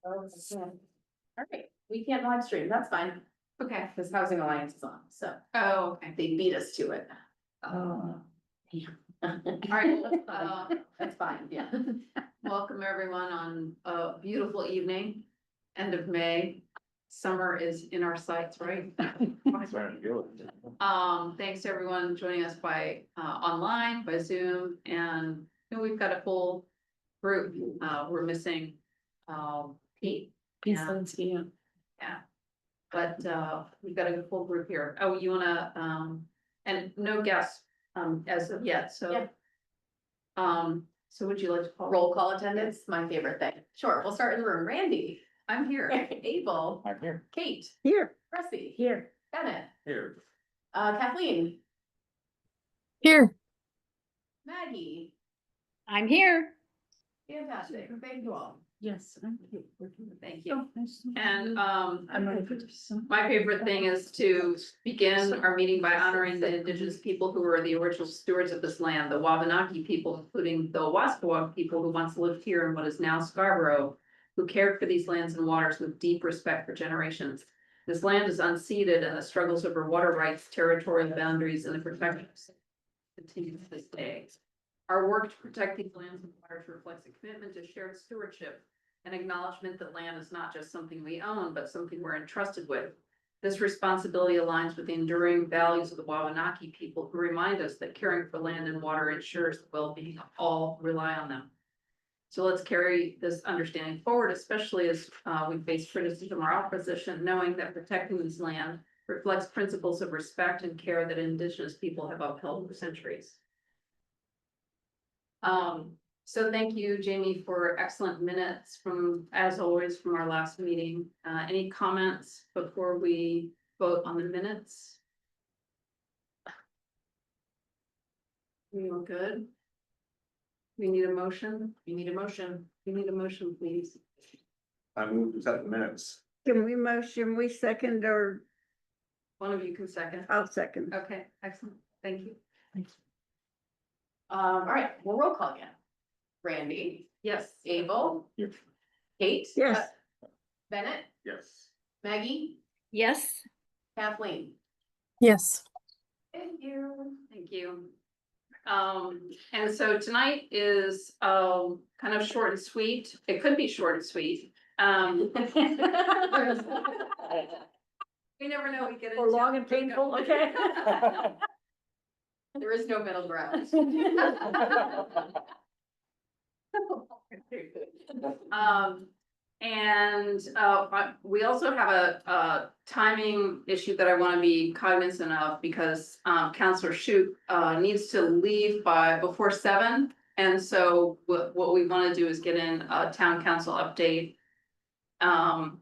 All right, we can't live stream, that's fine, Okay. because Housing Alliance is on, so Oh, okay. they beat us to it. All All right, That's fine, yeah. welcome everyone on a beautiful evening, end of May. Summer is in our sights, right? Thanks to everyone joining us by online, by Zoom, and we've got a full group. We're missing Pete. Yeah. Yeah. But we've got a full group here. Oh, you wanna and no guests as of yet, so. Yeah. So would you like to call? Roll call attendance, my favorite thing. Sure, we'll start in the room. Randy, I'm here. Abel, I'm here. Kate, Here, Rusty, here. Bennett, Here. Kathleen, Here. Maggie. I'm here. Fantastic, thank you all. Yes. Thank you. And And I'm ready for some. my favorite thing is to begin our meeting by honoring the indigenous people who were the original stewards of this land, the Wabanaki people, including the Owasquawak people who once lived here in what is now Scarborough, who cared for these lands and waters with deep respect for generations. This land is unceded, and the struggles over water rights, territorial boundaries, and the protection continue to this day. Our work to protect these lands and waters reflects a commitment to shared stewardship, an acknowledgement that land is not just something we own, but something we're entrusted with. This responsibility aligns with the enduring values of the Wabanaki people, who remind us that caring for land and water ensures the well-being of all who rely on them. So let's carry this understanding forward, especially as we face criticism or opposition, knowing that protecting this land reflects principles of respect and care that indigenous people have upheld for centuries. So thank you, Jamie, for excellent minutes from, as always, from our last meeting. Any comments before we vote on the minutes? We all good? We need a motion? You need a motion. We need a motion, please. I moved to accept the minutes. Can we motion, we second, or One of you can second. I'll second? Okay, excellent. Thank you. All right, we'll roll call again. Randy, Yes. Abel, Yes. Kate. Yes. Bennett, Yes. Maggie, Yes. Kathleen. Yes. Thank you. Thank you. And so tonight is kind of short and sweet. It could be short and sweet. We never know. We get Or into long and painful, okay? There is no middle ground. We also have a timing issue that I want to be cognizant of, because Counselor Shoup needs to leave before 7. And so what we want to do is get in a town council update. And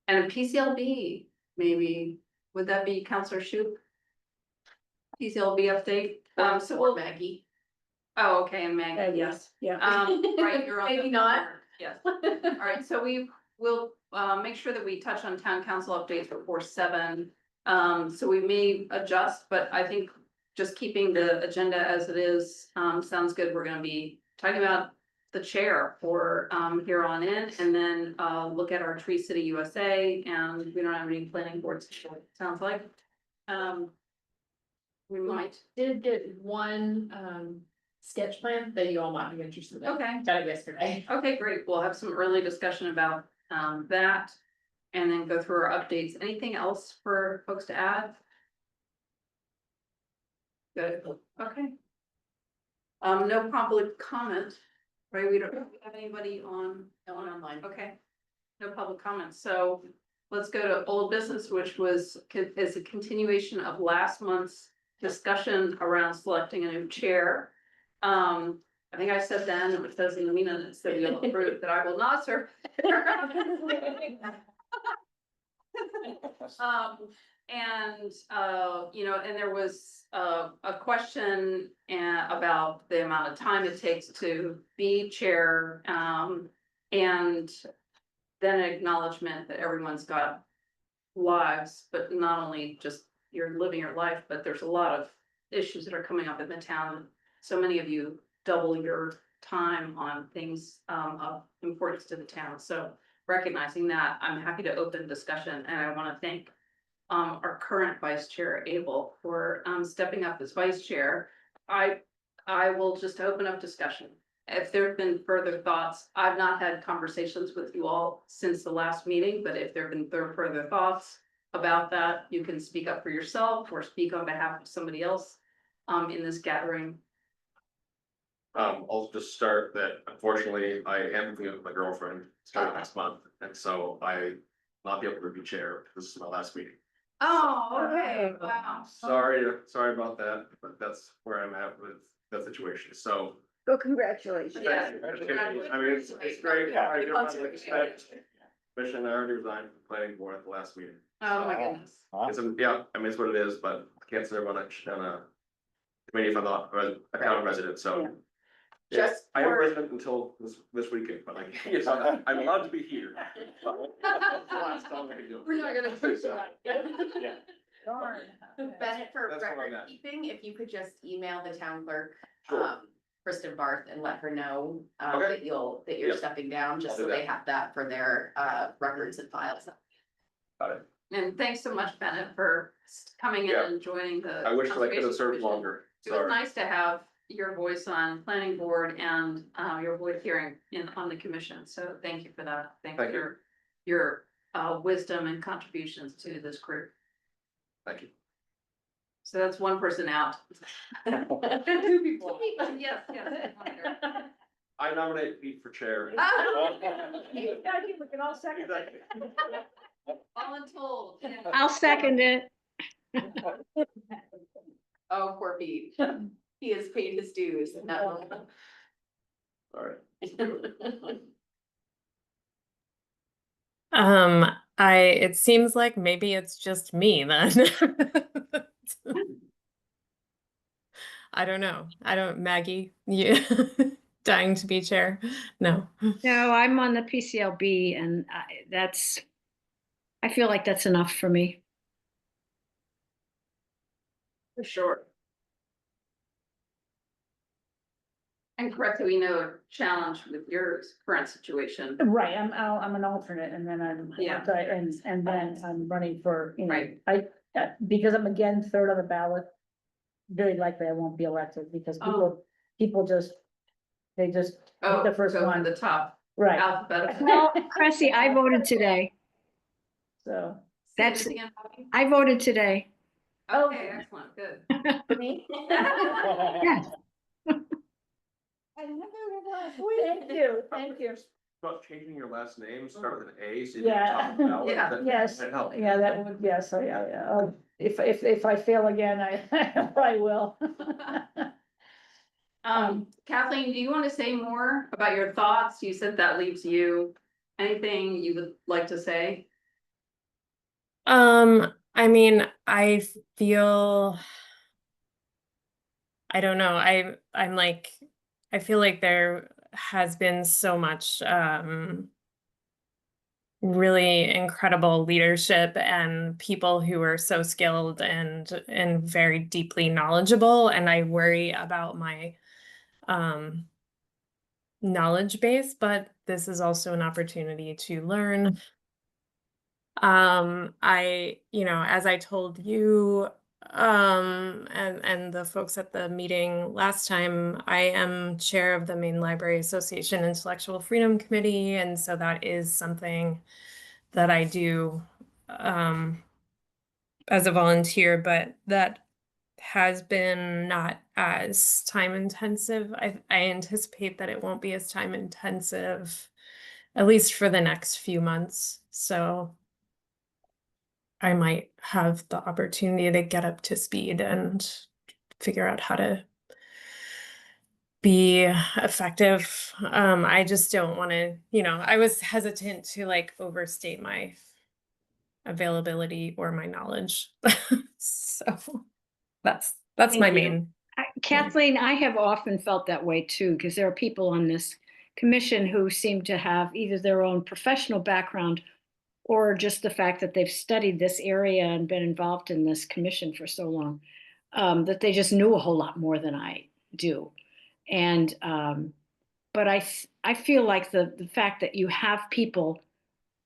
a PCLB, maybe, would that be Counselor Shoup? PCLB update, so Or Maggie. oh, okay, and Meg, yes. Yeah. Right, you're on. Maybe the not. board, yes. All right, so we will make sure that we touch on town council updates before 7. So we may adjust, but I think just keeping the agenda as it is sounds good. We're gonna be talking about the chair for here on in, and then look at our Tree City USA, and we don't have any planning boards, it sounds like. We might. Did get one sketch plan that you all might be interested in. Okay. Got it yesterday. Okay, great. We'll have some early discussion about that, and then go through our updates. Anything else for folks to add? Good, okay. No public comment, right? We don't have anybody on. No one online. Okay, no public comments. So let's go to old business, which is a continuation of last month's discussion around selecting a new chair. I think I said then, and it says in the minutes that we will approve that I will not serve. And there was a question about the amount of time it takes to be chair, and then an acknowledgement that everyone's got lives, but not only just you're living your life, but there's a lot of issues that are coming up in the town. So many of you double your time on things of importance to the town. So recognizing that, I'm happy to open discussion, and I want to thank our current vice chair, Abel, for stepping up as vice chair. I will just open up discussion. If there have been further thoughts, I've not had conversations with you all since the last meeting, but if there have been further thoughts about that, you can speak up for yourself or speak on behalf of somebody else in this gathering. I'll just start that unfortunately I am moving with my girlfriend starting next month, and so I not be able to be chair. This is my last meeting. Oh, okay, wow. Sorry about that, but that's where I'm at with the situation, so. Well, congratulations. Yeah. I mean, it's great. I did want to expect. Mission, I already resigned from the planning board at the last meeting. Oh, my goodness. Yeah, I mean, it's what it is, but I can't serve on a committee if I'm not a town resident, so. Yeah. Yes, I am a resident until this weekend, but I'm allowed to be here. That's the last time I can do it. We're not gonna push that. Yeah. Darn. Bennett, for That's where I'm record at. keeping, if you could just email the town clerk, Sure. Kristen Barth, and let her know, Okay. that you're Yep. stepping down, just I'll so do they that. have that for their, records and files. Got it. And thanks so much, Bennett, for coming in Yeah. and joining the. I wish that I could have Conservation served Commission. longer. It was Sorry. nice to have your voice on planning board and your voice hearing on the commission. So thank you for that. Thank you Thank for your wisdom and contributions to this group. Thank you. So that's one person out. Two people. Yes, yes. I nominate Pete for chair. We can all second Exactly. Voluntold. yeah. I'll second it. Oh, poor Pete. He has paid his dues. No. All right. It seems like maybe it's just me then. I don't, Maggie, you dying to be chair? No. No, I'm on the PCLB and I feel like that's enough for me. For sure. And correctly, we know a challenge with your current situation. Right, I'm an alternate and then Yeah. and then I'm running for, Right. Because I'm again third on the ballot. Very likely I won't be elected because people just, they just, Oh, the first go one, to the top right, alphabetical. Well, Cressy, I voted today. so. That's- Say it again, Bobby. I voted today. Okay, excellent, good. For me? Yes. Thank you. About changing your last name, start with an A, so you Yeah. can top the ballot. Yeah. That- Yes, That helps. yeah, that would, yeah, so, yeah, if I fail again, I will. Kathleen, do you want to say more about your thoughts? You said that leaves you. Anything you would like to say? I mean, I feel, I don't know, I'm like, I feel like there has been so much, really incredible leadership and people who are so skilled and very deeply knowledgeable, and I worry about my knowledge base, but this is also an opportunity to learn. As I told you, and the folks at the meeting last time, I am chair of the Maine Library Association Intellectual Freedom Committee, and so that is something that I do as a volunteer, but that has been not as time intensive. I anticipate that it won't be as time intensive, at least for the next few months. So I might have the opportunity to get up to speed and figure out how to be effective. I just don't want to, I was hesitant to like overstate my availability or my knowledge. So that's Thank my you. main. Kathleen, I have often felt that way too, because there are people on this commission who seem to have either their own professional background or just the fact that they've studied this area and been involved in this commission for so long, that they just knew a whole lot more than I do. And but I feel like the fact that you have people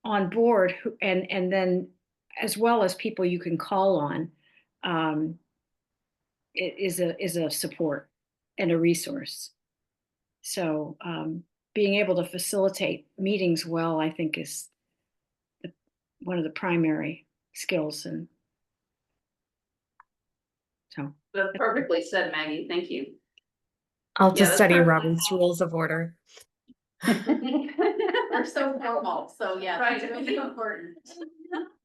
on board who, and then as well as people you can call on, it is a support and a resource. So being able to facilitate meetings well, I think is one of the primary skills. And so That's perfectly said, Maggie. Thank you. I'll Yeah, just that's study perfect. Robert's Rules of Order. We're so formal, so yeah. Right, it's really important.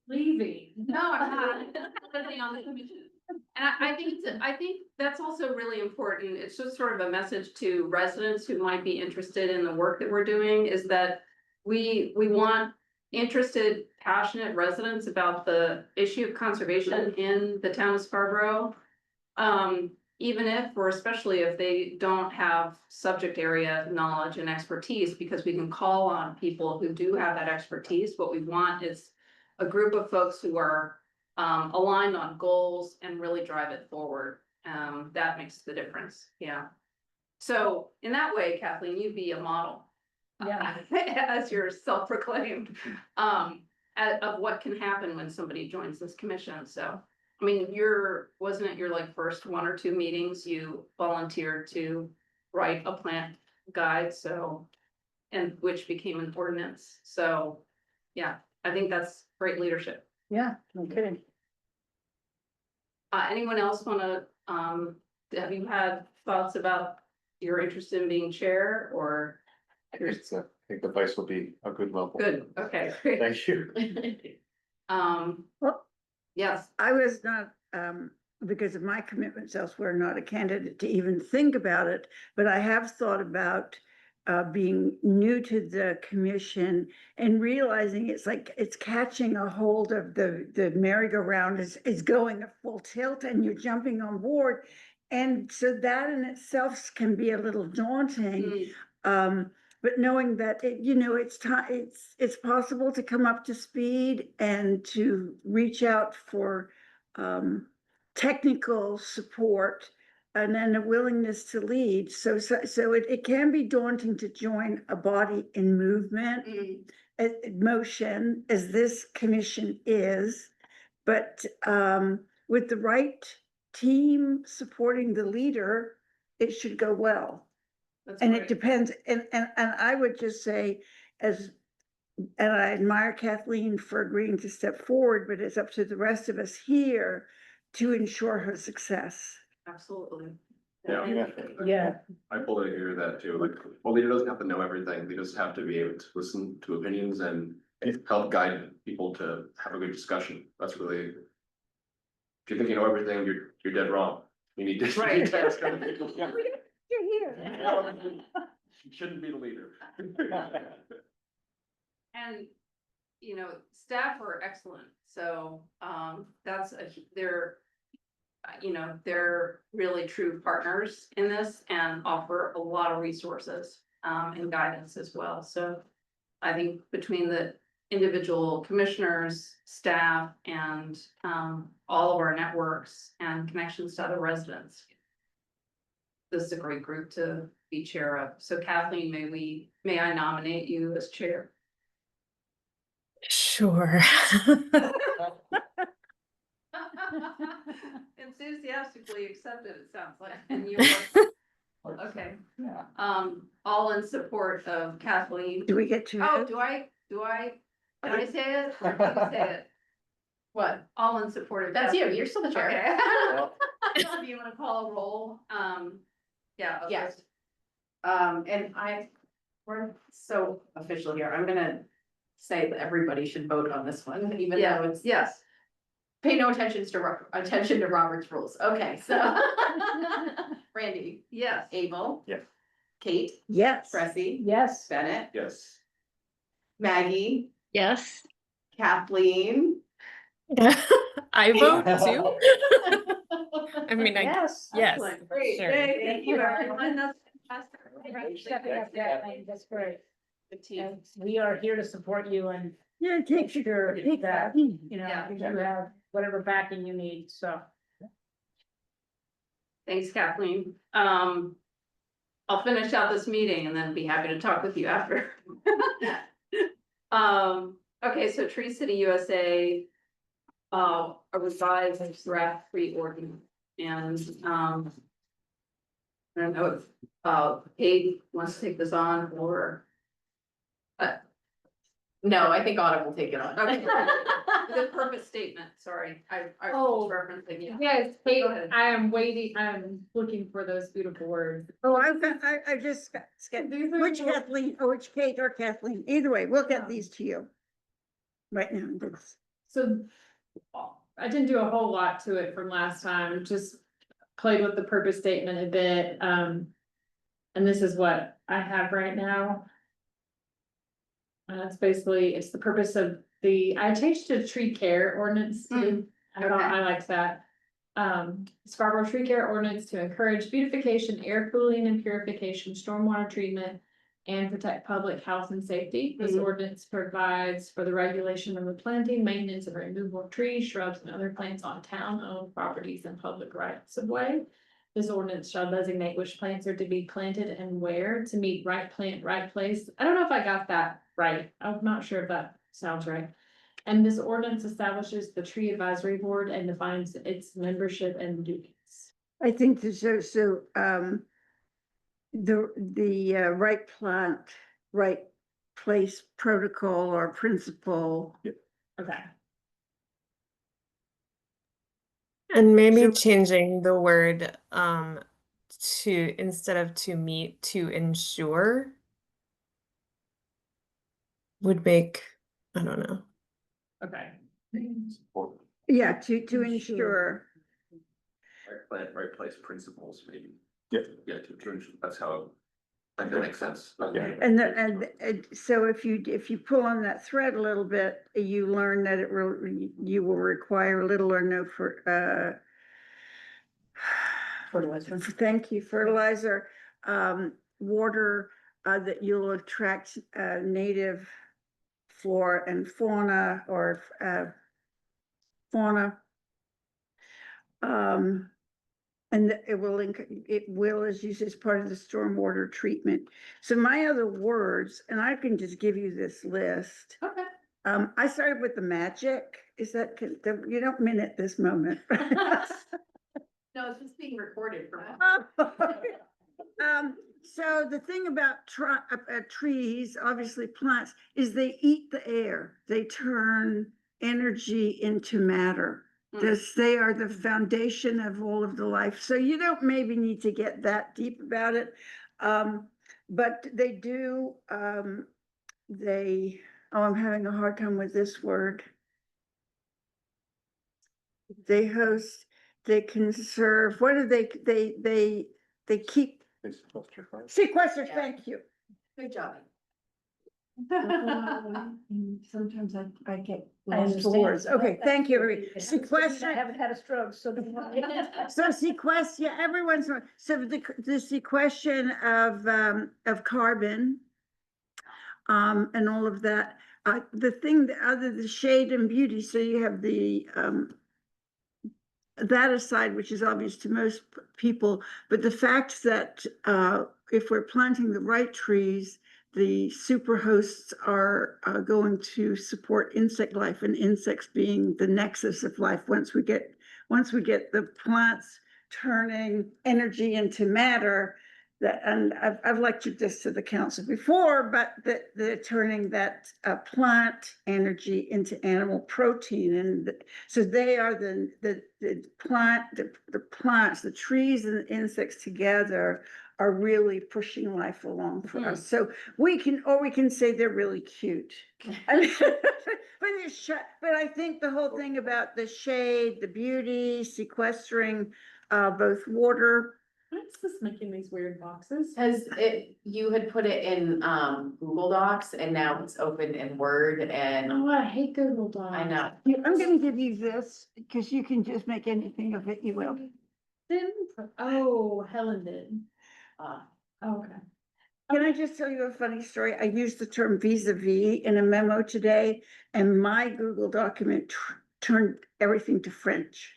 Leaving. No, I'm not. Living on the commission. And I think I think that's also really important. It's just sort of a message to residents who might be interested in the work that we're doing, is that we want interested, passionate residents about the issue of conservation in the town of Scarborough. Even if, or especially if they don't have subject area knowledge and expertise, because we can call on people who do have that expertise. What we want is a group of folks who are aligned on goals and really drive it forward. That makes the difference, yeah. So in that way, Kathleen, you'd be a model. Yeah. As you're self-proclaimed, of what can happen when somebody joins this commission, so. I mean, wasn't it your like first 1 or 2 meetings, you volunteered to write a plant guide, so. And which became an ordinance, so, yeah, I think that's great leadership. Yeah, no kidding. Anyone else wanna, have you had thoughts about your interest in being chair, or? I think the vice will be a good level. Good, okay, great. Thank you. Well, Yes, I was not, because of my commitments elsewhere, not a candidate to even think about it, but I have thought about being new to the commission and realizing it's like, it's catching a hold of the merry-go-round is going at full tilt and you're jumping on board. And so that in itself can be a little daunting. But knowing that it's time, it's possible to come up to speed and to reach out for technical support and then a willingness to lead. So it can be daunting to join a body in movement, motion, as this commission is. But with the right team supporting the leader, it should go well. And it depends, and I would just say, and I admire Kathleen for agreeing to step forward, but it's up to the rest of us here to ensure her success. absolutely. Yeah. Yeah, I fully agree with that too, like, well, leader doesn't have to know everything, they just have to be able to listen to opinions and help guide people to have a good discussion, that's really. If you think you know everything, you're dead wrong, you need to. Right. You're here. You shouldn't be the leader. And, staff are excellent, so, they're really true partners in this and offer a lot of resources, and guidance as well, so. I think between the individual commissioners, staff, and, all of our networks and connections to other residents. This is a great group to be chair of, so Kathleen, may I nominate you as chair? Sure. Enthusiastically accepted, it sounds like, and you are, okay, yeah. all in support of Kathleen. Do we get to? Oh, can I say it? Or can you say it? What? All in support of. That's you, Kathleen. you're still the chair. Okay. Do you wanna call a roll? Yeah. okay. Yes. And we're so official here, I'm gonna say that everybody should vote on this one, even though Yeah, it's. yes, Pay no attention to Robert's rules, okay, so. Randy, yes. Abel. Yes. Kate, Yes. Cressy, Yes. Bennett, Yes. Maggie, yes. Kathleen. I vote too. I mean, Yes. yes. Excellent. Great, sure. thank you, everyone, that's fantastic. Stepping up, Kathleen, that's great. Good team. And we are here to support you and Yeah, make take sure take that, that. you know, Yeah. you have whatever backing you need, so. Thanks, Kathleen. I'll finish out this meeting and then be happy to talk with you after. Okay, so Tree City USA. A revised draft tree ordinance and, I don't know if, Kate wants to take this on or. No, I think Autumn will take it on. Okay. The purpose statement, sorry, I Oh. was referencing you. Yes, Go Kate, ahead. I am waiting, I'm looking for those beautiful words. Oh, I just skipped, These are which the- Kathleen, or which Kate or Kathleen, either way, we'll get these to you. Right now, that's- So I didn't do a whole lot to it from last time, just played with the purpose statement a bit, and this is what I have right now. It's basically, it's the purpose of I changed to tree care ordinance too. I thought I liked that. Scarborough tree care ordinance to encourage beautification, air cooling and purification, stormwater treatment. And protect public health and safety. This ordinance provides for the regulation of the planting, maintenance and removal of trees, shrubs and other plants on town-owned properties and public rights of way. This ordinance shall designate which plants are to be planted and where to meet right plant, right place. I don't know if I got that right. I'm not sure if that sounds right. And this ordinance establishes the tree advisory board and defines its membership and duties. I think this is the right plant, right place protocol or principle. Okay. And maybe So- changing the word to instead of to meet to ensure would make, I don't know. Okay. Yeah, to ensure. Right plant, right place principles, maybe. Yeah. Yeah, to ensure, that's how, like, that makes sense. Yeah. And so if you pull on that thread a little bit, you learn that you will require little or no Fertilizer. thank you, fertilizer, water, that you'll attract, native flora and fauna or, fauna. And it will, as you say, is part of the stormwater treatment. So my other words, and I can just give you this list. Okay. I started with the magic. Is that, you don't mean it this moment. No, it's just being recorded for. So the thing about trees, obviously plants, is they eat the air. They turn energy into matter. They are the foundation of all of the life. So you don't maybe need to get that deep about it. But they do, I'm having a hard time with this word. They host, they conserve, what do they keep, sequester, Yeah. thank you. Good job. Sometimes I get I lost for understand. words. Okay, thank you, everybody. I Sequester. haven't had a stroke, so. So sequester, yeah, everyone's, so the sequestration of carbon. And all of that, the thing, the shade and beauty, so you have the, that aside, which is obvious to most people, but the fact that, if we're planting the right trees, the superhosts are going to support insect life, and insects being the nexus of life. Once we get the plants turning energy into matter, and I've lectured this to the council before, but the turning that plant energy into animal protein, and so they are the plants, the trees and the insects together are really pushing life along for us. So we can say they're really cute. I mean, but I think the whole thing about the shade, the beauty, sequestering both water. What's this making these weird boxes? Cause you had put it in, Google Docs and now it's open in Word and Oh, I hate Google Docs. I know. I'm gonna give you this because you can just make anything of it, you will. Oh, Helen did. Okay. Can I just tell you a funny story? I used the term vis-a-vis in a memo today, and my Google document turned everything to French.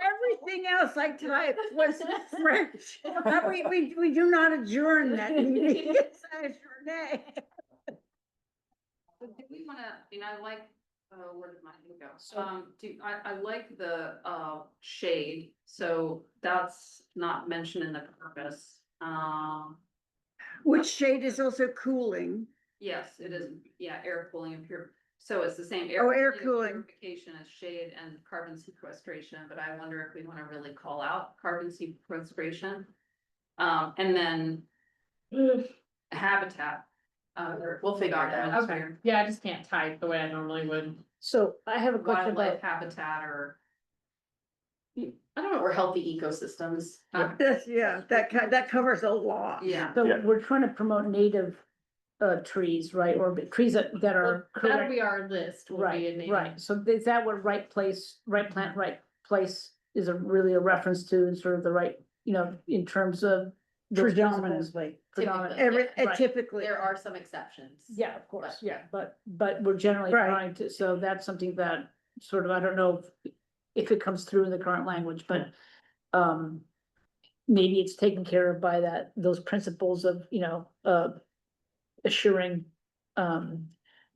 Everything else I typed was French. We do not adjourn that meeting. It's a journée. Do we wanna, I mean, I like, where did my, here we go. I like the, shade, so that's not mentioned in the purpose. Which shade is also cooling. Yes, it is, yeah, air cooling and pure, so it's the same. Oh, air and cooling. Purification as shade and carbon sequestration, but I wonder if we wanna really call out carbon sequestration. And then habitat. We'll figure it out. Okay, yeah, I just can't type the way I normally would. So I have a question Wildlife about, habitat or. I don't know, we're healthy ecosystems. That's, yeah, that covers a lot. Yeah. so Yeah. we're trying to promote native trees, right, or trees that are That'll correct. be our list. will be Right, in the- right, so is that what right place, right plant, right place is really a reference to, and sort of the right, in terms of. those principles? Predominantly. Predominant, Every, right. typically. There are some exceptions. Yeah, of course, yeah, but we're generally Right. trying to, so that's something that sort of, I don't know if it comes through in the current language, but maybe it's taken care of by those principles of, assuring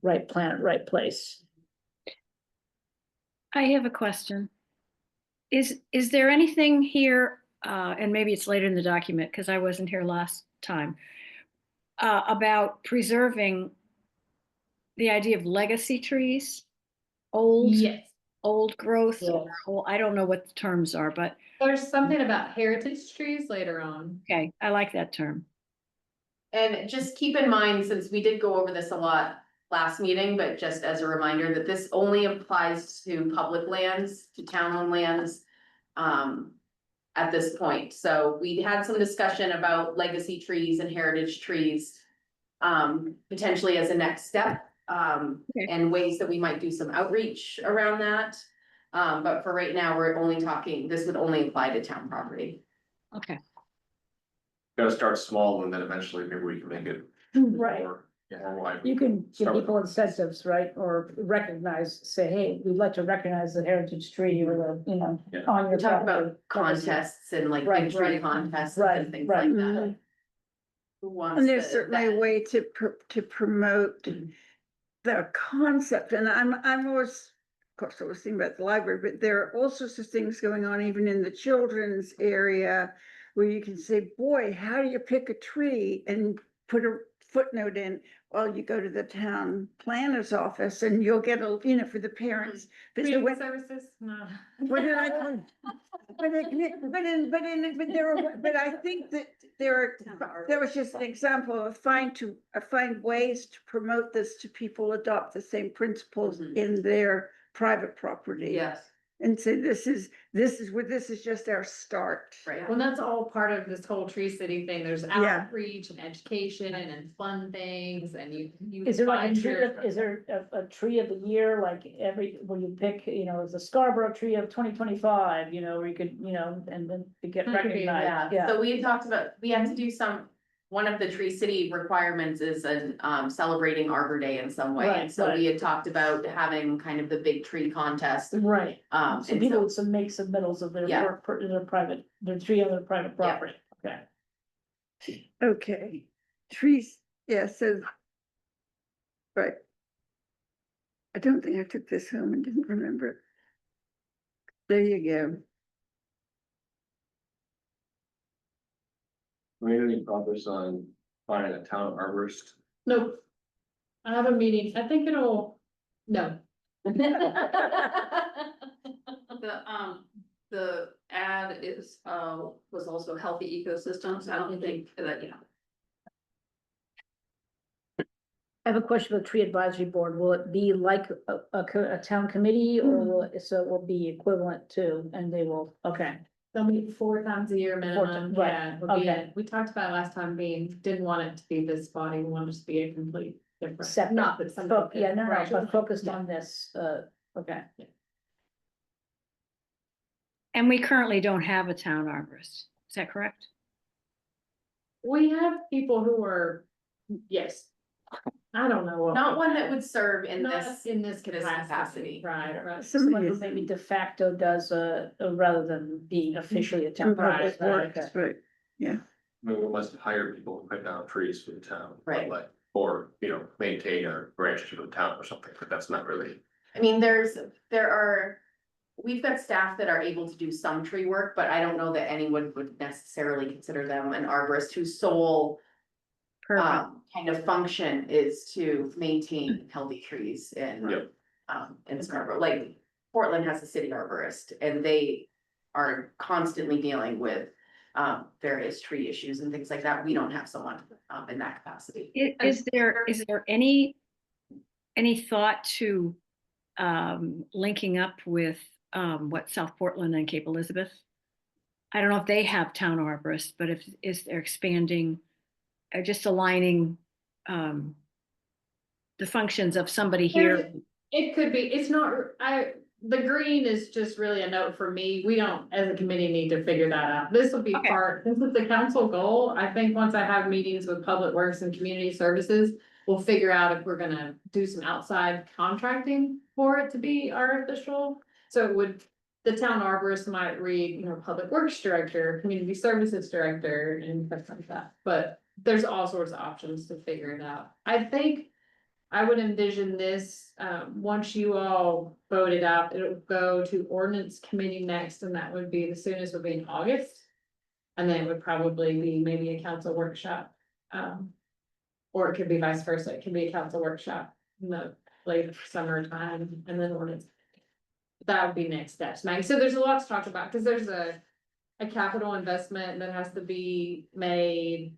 right plant, right place. I have a question. Is there anything here, and maybe it's later in the document, because I wasn't here last time, about preserving the idea of legacy trees? Yes, Old growth, or I don't know what the terms are, but there's something about heritage trees later on. okay, I like that term. And just keep in mind, since we did go over this a lot last meeting, but just as a reminder that this only applies to public lands, to town-owned lands. At this point, so we had some discussion about legacy trees and heritage trees. Potentially as a next step, and ways that we might do some outreach around that. But for right now, we're only talking, this would only apply to town property. Okay. Gotta start small and then eventually maybe we can make it Right. more wide. You can give Start with people one. incentives, right, or say, hey, we'd like to recognize the heritage tree or the, Yeah. on your We're talking property. about contests and like Right, big tree right, contests right, and things right. like that. Who wants And there's the- certainly a that? way to promote the concept, and I'm always, of course, I was thinking about the library, but there are all sorts of things going on even in the children's area where you can say, boy, how do you pick a tree, and put a footnote in, well, you go to the town planner's office and you'll get for the parents. But so Reading when- services, no. what did I call it? But I think that there was just an example of find ways to promote this to people adopt the same principles Mhm. in their private property. Yes, And say, this is just our start. right. Well, that's all part of this whole Tree City thing. There's Yeah. outreach and education and fun things and you. Is there like find a tree, your- is there a tree of the year, like where you pick, is the Scarborough tree of 2025, where you could, and then to get That could be, recognized, Yeah, yeah. so we had talked about, we have to do one of the Tree City requirements is celebrating Arbor Day in some way. Right, And so right. we had talked about having kind of the big tree contest. Right, And so people would make submittals of their Yeah. work, their tree on their private property, okay. Okay, trees, yeah, so. Right. I don't think I took this home and didn't remember it. There you go. We need any progress on finding a town arborist? Nope. I have a meeting. I think no. The ad is, was also healthy ecosystems. I don't think that, I have a question about tree advisory board. Will it be like a town committee, or so it will be equivalent to, and they will, okay. They'll meet 4 times a year minimum. times, right, Yeah, it'll be okay. we talked about last time didn't want it to be this body, we wanted it to be a complete different. Separate. Not that some. Yeah, no, Right. but focused Yeah. on this, okay. And we currently don't have a town arborist. Is that correct? We have people who are, yes. I don't know. Not one that would serve in Not this. in this this capacity, capacity. right, right. Someone who maybe de facto does, rather than being officially a town. In public Right, works, right, yeah. I mean, we must hire people to cut down trees for the town. but Right. Like, or, you know, maintain or branch to the town or something, but that's not really. I mean, we've got staff that are able to do some tree work, but I don't know that anyone would necessarily consider them an arborist whose sole Perfect. kind of function is to maintain healthy trees Yep. in Scarborough. Like Portland has a city arborist and they are constantly dealing with various tree issues and things like that. We don't have someone in that capacity. Is there any thought to linking up with what South Portland and Cape Elizabeth? I don't know if they have town arborists, but if they're expanding or just aligning the functions of somebody here. It could be, it's not, the green is just really a note for me. We don't, as a committee, need to figure that out. This will be Okay. this is the council goal. I think once I have meetings with Public Works and Community Services, we'll figure out if we're gonna do some outside contracting for it to be artificial. So the town arborist might read, Public Works Director, Community Services Director, and stuff like that. But there's all sorts of options to figure it out. I think I would envision this, once you all vote it out, it'll go to ordinance committee next, and that would be, the soonest would be in August. And then it would probably be maybe a council workshop, or it could be vice versa, it could be a council workshop in the late summertime, and then ordinance. That would be next steps, Maggie. So there's a lot to talk about, because there's a capital investment that has to be made,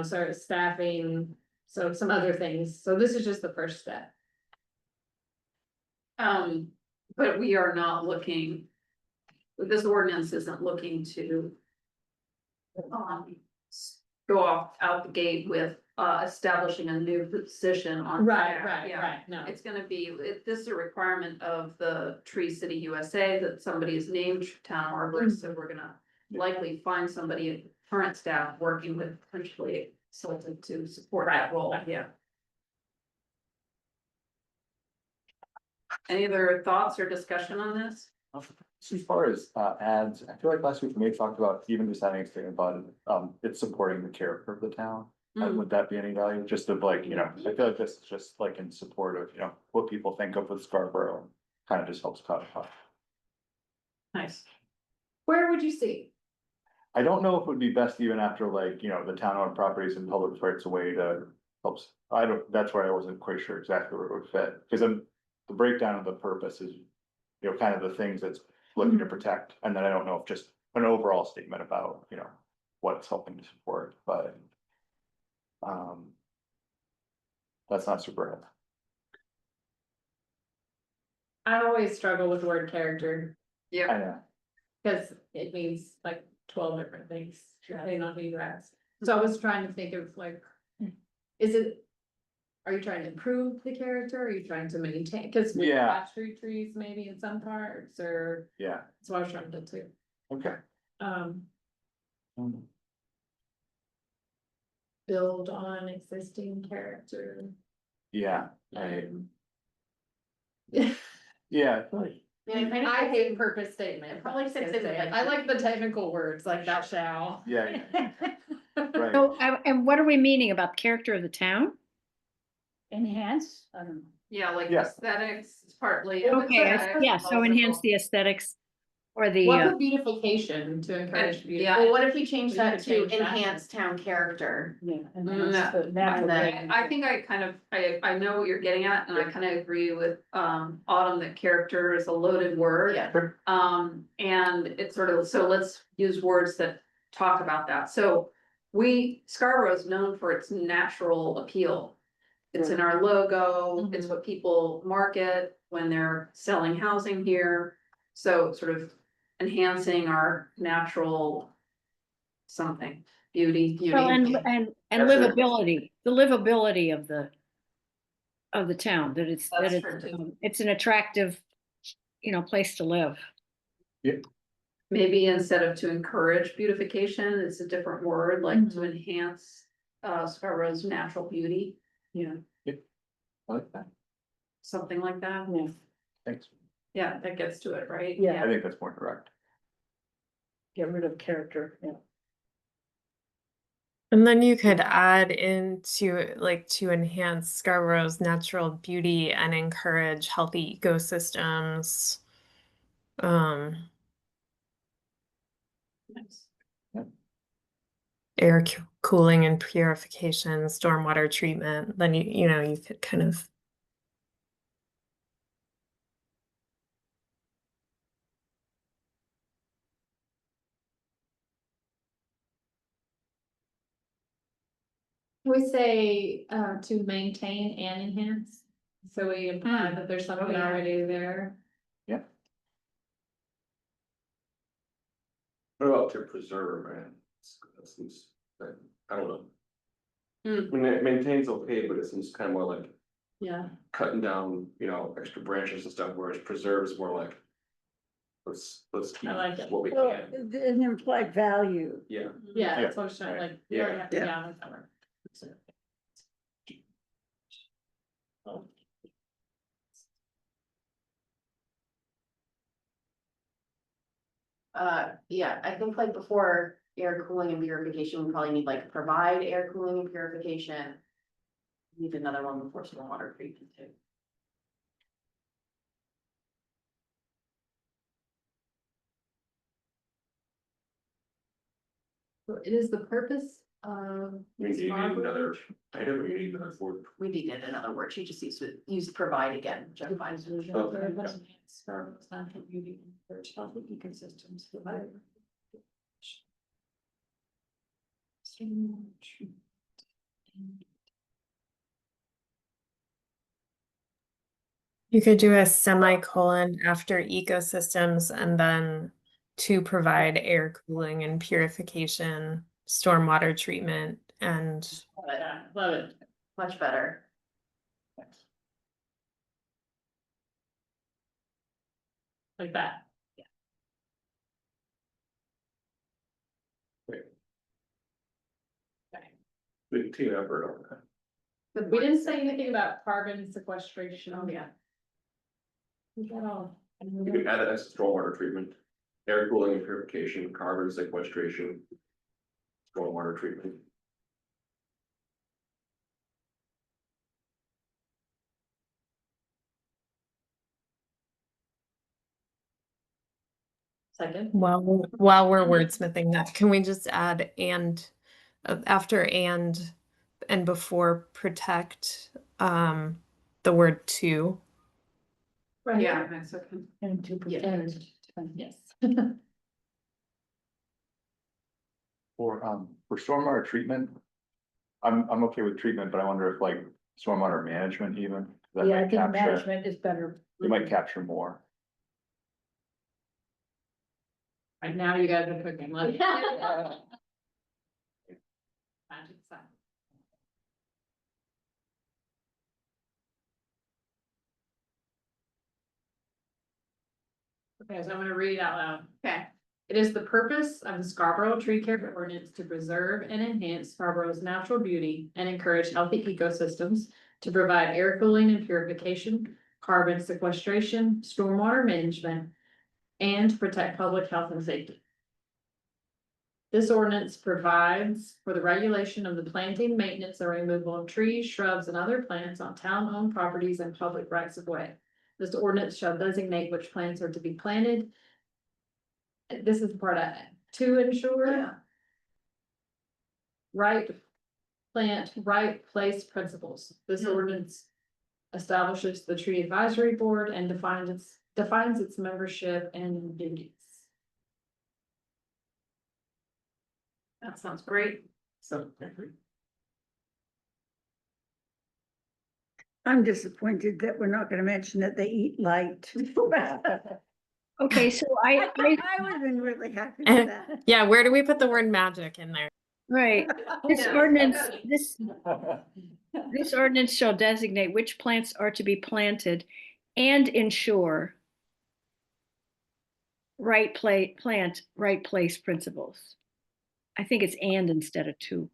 sort of staffing, so some other things. So this is just the first step. But we are not looking, this ordinance isn't looking to go off out the gate with establishing a new position on. staff. Yeah. no. It's gonna be, this is a requirement of the Tree City USA that somebody is named town arborist, so we're gonna likely find somebody in current staff working with potentially consultant to support that role, yeah. Any other thoughts or discussion on this? As far as ads, I feel like last week we may have talked about even just having a statement about it's supporting the character of the town. Would that be any value? Just of like, I feel like this is just like in support of, what people think of with Scarborough, kind of just helps codify. Nice. Where would you see? I don't know if it would be best even after like, the town owned properties and public rights a way to helps. That's where I wasn't quite sure exactly where it would fit, because the breakdown of the purpose is, kind of the things that's looking to protect, and then I don't know if just an overall statement about, what it's helping to support, but. That's not super helpful. I always struggle with the word character, I Yeah, know. because it means like 12 different things, depending on who you ask. So I was trying to think of like, are you trying to improve the character? Are you trying to maintain? Because we Yeah. have street trees maybe in some parts, or Yeah, that's what I was trying to do too. okay. Build on existing character. Yeah, right. Yeah. Yeah, I feel like, I hate purpose statement. Probably sits in like- I like the technical words like thou shall. yeah, right. So, and what are we meaning about the character of the town? Enhance, I don't know. yeah, like Yeah. aesthetics, it's partly. Okay, aesthetics, yeah, so also- enhance the aesthetics or the, What about beautification to encourage beauty? Yeah. Well, what if we change We that could to change that. enhance town character? Yeah. No. Enhance the natural. I think I know what you're getting at, and I kind of agree with Autumn that character is a loaded word. Yeah. And it's sort of, so let's use words that talk about that. So Scarborough is known for its natural appeal. It's in our logo, it's what people market when they're selling housing here. So sort of enhancing our natural something, beauty. well, and That's it. livability, the livability of the town, that That's true, too. it's an attractive, place to live. Maybe instead of to encourage beautification, it's a different word, like to enhance Scarborough's natural beauty. Yeah, I like that, Something like that. yeah, thanks, Yeah, that gets to it, right? Yeah. I think that's more direct. get rid of character, yeah. And then you could add into like to enhance Scarborough's natural beauty and encourage healthy ecosystems. Um, Nice. air cooling and purification, stormwater treatment, then you know, you could kind of. We say, to maintain and enhance, so we imply that there's something yeah. already there. What about to preserve, man? That seems, I don't know. Hmm. I mean, it maintains okay, but it seems kind of more like Yeah. cutting down, extra branches and stuff, whereas preserves more like. Let's keep I like it. what we Well, can, an implied value. yeah. Yeah, that's what I'm saying, right. like, we already Yeah. have to, yeah, that's how we're- Yeah, I think like before air cooling and purification, we probably need like provide air cooling and purification. Need another one before stormwater treatment too. So it is the purpose of. You need another item, or you need another word. We needed another word, she just used provide again, which I find. Ecosystems. You could do a semicolon after ecosystems and then to provide air cooling and purification, stormwater treatment, and Yeah, love it, Much better. like that. Big team effort on that. We didn't say anything about carbon sequestration. Oh, yeah. Is that all? You can add it as stormwater treatment, air cooling and purification, carbon sequestration. Stormwater treatment. Second. while we're wordsmithing that, can we just add and after and before protect the word to? Right. Yeah, that's okay. And to Yeah. pretend. Yes. For stormwater treatment. I'm okay with treatment, but I wonder if like stormwater management even. that Yeah, I might think capture- management is better. It might capture more. Right now, you guys are cooking. Let me- Magic sign. Okay, so I'm gonna read it out loud. Okay. It is the purpose of the Scarborough Tree Care Ordinance to preserve and enhance Scarborough's natural beauty and encourage healthy ecosystems, to provide air cooling and purification, carbon sequestration, stormwater management, and to protect public health and safety. This ordinance provides for the regulation of the planting, maintenance, or removal of trees, shrubs, and other plants on town-owned properties and public rights of way. This ordinance shall designate which plants are to be planted. This is part of, to ensure. Yeah. Right plant, right place principles. This ordinance establishes the tree advisory board and defines its membership and duties. That sounds great. So. I'm disappointed that we're not gonna mention that they eat light. Okay, so I I would have been really happy with that. Yeah, where do we put the word magic in there? right, this Yeah. ordinance, this ordinance shall designate which plants are to be planted and ensure right place principles. I think it's and instead of to.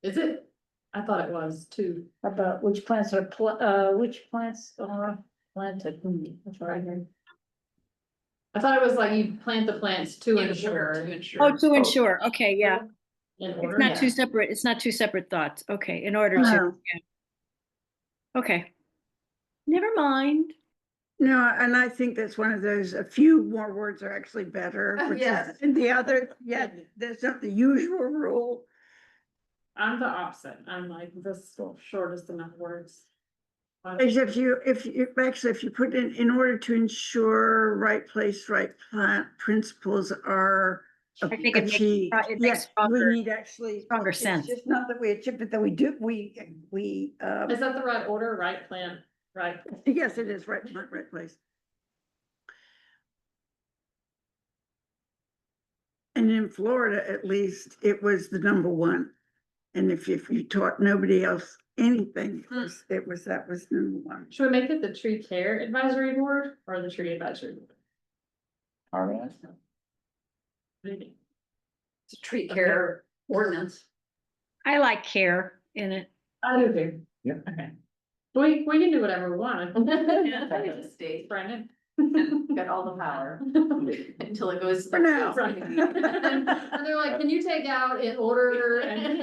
Is it? I thought it was too. About which plants are, which plants are planted? That's right here. I thought it was like you plant the plants to ensure. To ensure. Oh, to ensure, okay, yeah. In It's order, not two yeah. separate, it's not two separate thoughts. Okay, in order to, No. yeah. Okay. Never mind. No, and I think that's one of those, a few more words are actually better. which is- Yes. And the other, yeah, there's not the usual rule. I'm the opposite. I'm like, this is the shortest amount of words. Except if you, actually, if you put in order to ensure right place, right plant principles are I think it makes, achieved. it Yes, makes we stronger, need actually. stronger it's sense. Just not that we achieve, but that we do, Is that the right order, right plant, right? yes, it is right plant, right place. And in Florida, at least, it was the number one. And if you taught nobody else anything, that was number one. Should we make it the tree care advisory board or the tree advisory board? All right. What do you think? It's a tree care ordinance. I like care in it. I do too. Yeah. Okay. We can do whatever we want. It's a state, Brandon. Got all the power until it goes. For now. Right. And they're like, can you take out in order and?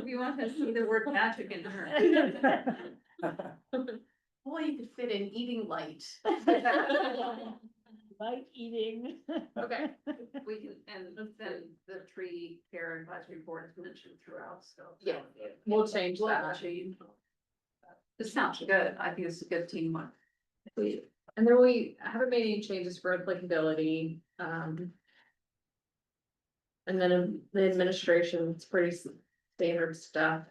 We want to see the word magic in her. Boy, you could fit in eating light. Light eating. Okay. We can, and then the tree care advisory board is mentioned throughout, so. Yeah. We'll change We'll that. change. This sounds good. I think it's a good teamwork. And then we haven't made any changes for applicability, and then the administration, it's pretty standard stuff.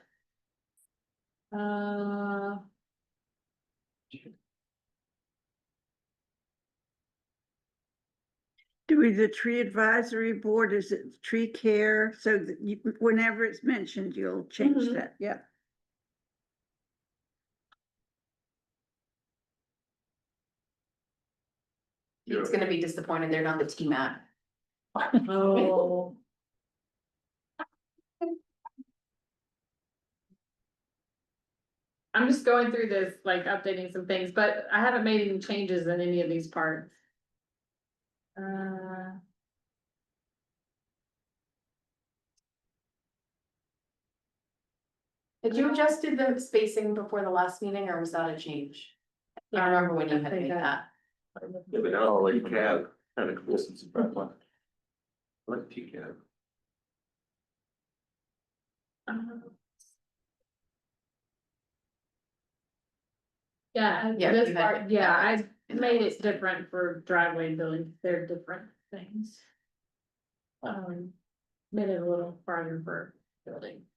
Do we, the tree advisory board, is it tree care? So that you, whenever it's mentioned, you'll change Mhm. that, yeah. It's gonna be disappointed they're not the TMAT. Oh. I'm just going through this, like updating some things, but I haven't made any changes in any of these parts. Had you adjusted the spacing before the last meeting, or was that a change? I don't remember when you had made that. Yeah, but now, like, cab, kind of cool. Distance of breath line. Like T-cab. Yeah, Yeah, this you had- part, yeah, I in that made list. it different for driveway and building, they're different things. Made it a little farther for building.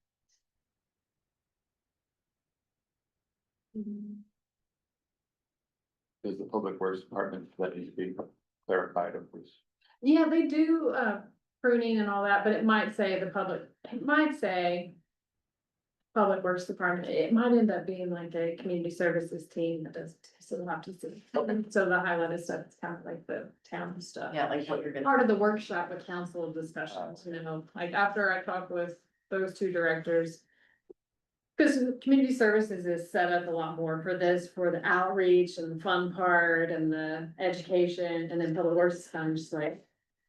Does the public works department that needs to be clarified of this? Yeah, they do, pruning and all that, but it might say it might say. Public Works Department, it might end up being like a community services team that does, so we'll have to see. So the highlighted stuff is kind of like the town stuff. Yeah, like what you're gonna. Part of the workshop with council discussions, you know, like after I talked with those two directors. Cause community services is set up a lot more for this, for the outreach and the fun part and the education, and then public works is kind of just like.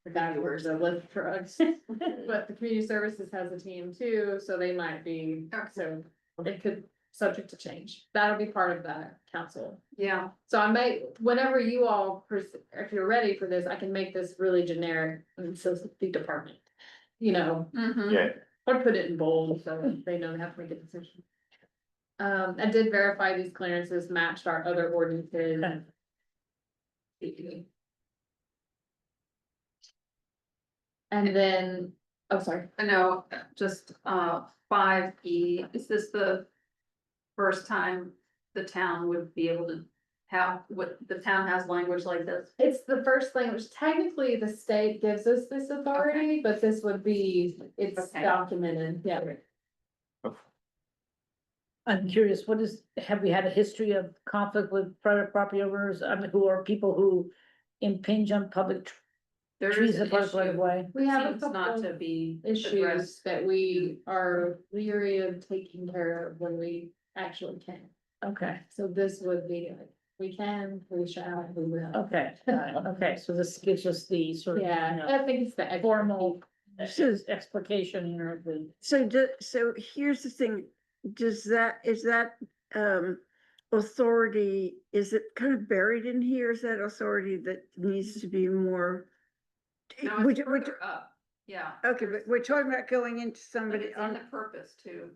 The guy who wears the lift trucks, but the community services has a team too, so they might be, so it could, subject to change. That'll be part of that council. Yeah, So I may, whenever you all, if you're ready for this, I can make this really generic, and so it's the department. You know, mhm. Yeah, or put it in bold, so they know they have to make a decision. I did verify these clearances matched our other ordinances. And then, oh, sorry. I know, just, 5E, is this the first time the town would be able to have, what, the town has language like this? It's the first language. Technically, the state gives us this authority, but this would be, it's Okay. documented, yeah. I'm curious, have we had a history of conflict with private property owners, I mean, who are people who impinge on public There trees is are an part of right of issue. way. We have a Seems not couple to be issues addressed. that we are leery of taking care of when we actually can. Okay, So this would be like, we can, we shall, we will. okay, okay, so this gives us the sort of, you Yeah, know, I think it's the formal So- explication or the. So here's the thing, is that, authority, is it kind of buried in here? Is that authority that needs to be more? No, Would it's you- would further up, yeah. Okay, but we're talking about going into Like somebody it's in on, the purpose too.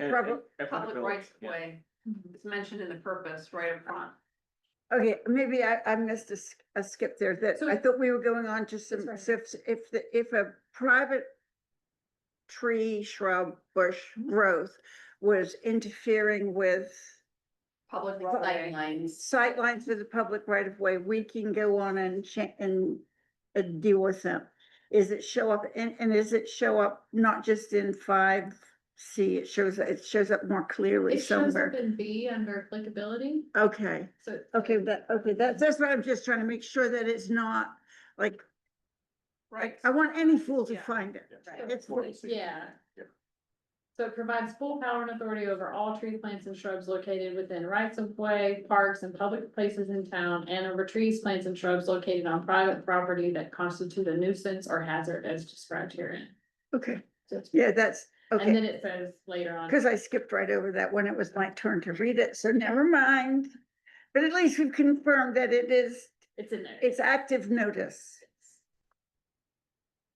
Prob- Public rights of way. It's mentioned in the purpose right up front. okay, maybe I missed a skip there, that I So- thought we were going on to some, That's so if a private tree, shrub, bush growth was interfering with Public right of way. Sidelines. sightlines for the public right of way, we can go on and deal with them. Is it show up, and is it show up not just in 5C, it shows up more clearly It shows up somewhere? in B under applicability, Okay, so. okay, that's what I'm just trying to make sure that it's not, like, Right. I want any fool to Yeah. find it. Right. It's, Yeah. Yeah. So it provides full power and authority over all tree plants and shrubs located within rights of way, parks and public places in town, and over trees, plants and shrubs located on private property that constitute a nuisance or hazard as described herein. okay, So it's- yeah, that's, And okay, then it says later on. because I skipped right over that when it was my turn to read it, so never mind. But at least we've confirmed that It's in there. it's active notice.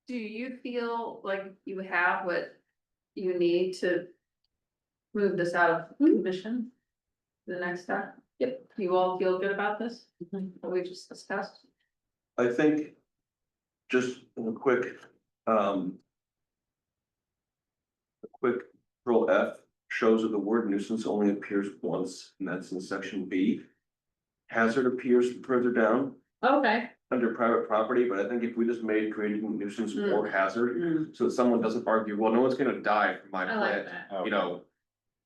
Do you feel like you have what you need to move this out of commission? The next step? Yep. You all feel good about this? What we just discussed? I think, just a quick, a quick control F shows that the word nuisance only appears once, and that's in section B. Hazard appears further down Okay, under private property, but I think if we just made creating a nuisance or hazard, Mm. so that someone doesn't argue, well, no one's gonna die from my I like plant, that. you know,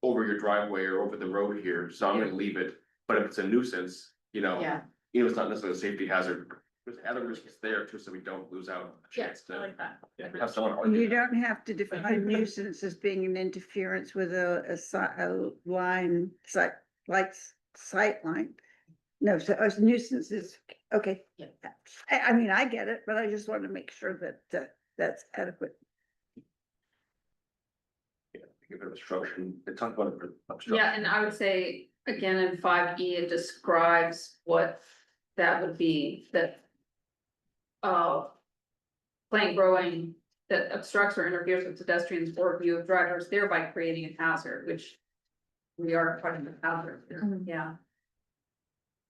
over your driveway or over the road here, so I'm gonna leave it, but if it's a nuisance, Yeah, it's not necessarily a safety hazard. There's hazard risk is there too, so we don't lose out a chance yes, I to like that. have someone You argue. don't have to define nuisance as being an interference with a line, sight line. No, so a nuisance is, okay. Yeah. I mean, I get it, but I just want to make sure that, that's adequate. Give it obstruction, they talk about obstruction. Yeah, and I would say, again, in 5E, it describes what that would be, that. Plant growing that obstructs or interferes with pedestrians or view of drivers, thereby creating a hazard, which. We are quite a hazard here, yeah.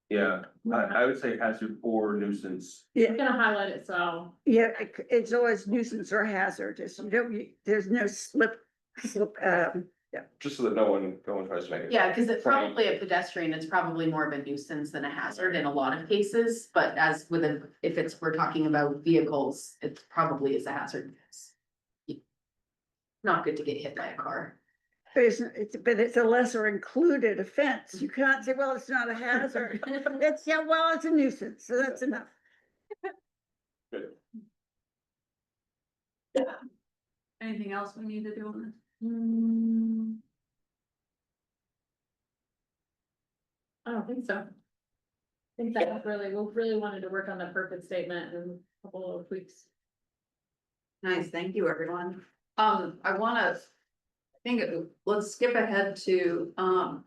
Yeah, I would say hazard or nuisance. Yeah, I'm gonna highlight it, so. yeah, it's always nuisance or hazard, there's no slip, Just so that no one tries to make it. yeah, because it's probably a pedestrian, it's probably more of a nuisance than a hazard in a lot of cases, but as with a, if we're talking about vehicles, it probably is a hazard. Not good to get hit by a car. but it's a lesser included offense. You can't say, well, it's not a hazard. It's, yeah, well, it's a nuisance, so that's enough. Good. Anything else we need to do on this? I don't think so. I think that was we really wanted to work on the purpose statement and a couple of tweaks. Nice, thank you, everyone. Let's skip ahead to, town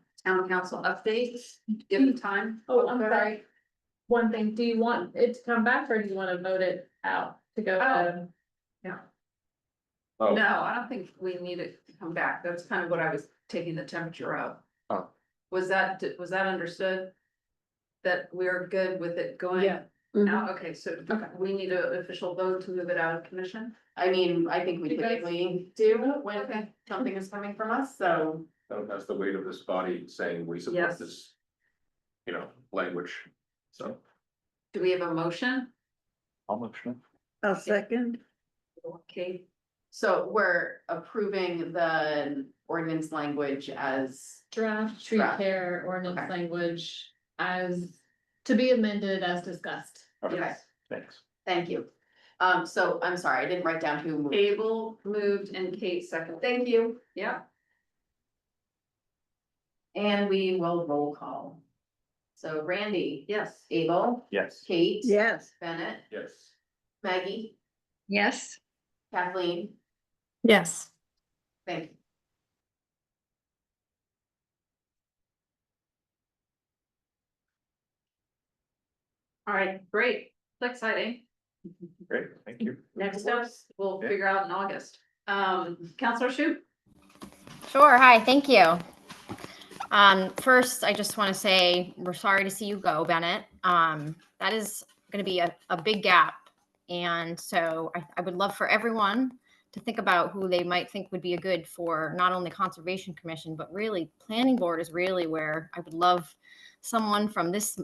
council updates, give it time. Oh, I'm sorry. One thing, do you want it to come back or do you want to vote it out to go? Oh, No, I don't think we need it to come back. That's kind of what I was taking the temperature of. Oh. Was that understood? That we're good with it going? Yeah. Now, okay, so we need an official vote to move it out of commission? I mean, I think we You guys- typically do when Okay. something is coming from us, so. that's the weight of this body saying we support Yes. this. Language, so. Do we have a motion? I'll motion. I'll second. Okay, So we're approving the ordinance language as, Draft tree Draft. care ordinance Okay. language as to be amended as discussed. Okay, Yes. thanks. thank you. So I'm sorry, I didn't write down who moved. Abel moved and Kate second. Thank you. Yeah. And we will roll call. So Randy. Yes. Abel. Yes. Kate. Yes. Bennett. Yes. Maggie. Yes. Kathleen. Yes. Thank you. All right, great. That's exciting. Great, thank you. Next steps, we'll Yeah. figure out in August. Counselor Shute? Sure. Hi, thank you. First, I just want to say we're sorry to see you go, Bennett. That is going to be a big gap. And so I would love for everyone to think about who they might think would be a good for not only Conservation Commission, but really Planning Board is really where I would love someone from this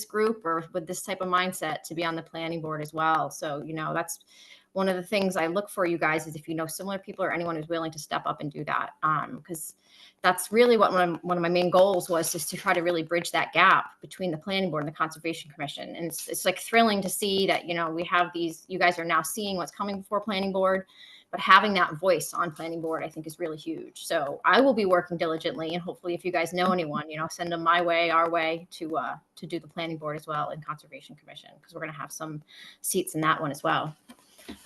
group or with this type of mindset to be on the Planning Board as well. So, that's one of the things I look for you guys is if you know similar people or anyone who's willing to step up and do that. Because that's really what one of my main goals was, is to try to really bridge that gap between the Planning Board and the Conservation Commission. And it's like thrilling to see that, we have these, you guys are now seeing what's coming before Planning Board, but having that voice on Planning Board, I think is really huge. So I will be working diligently, and hopefully if you guys know anyone, send them my way, our way to do the Planning Board as well and Conservation Commission, because we're going to have some seats in that one as well.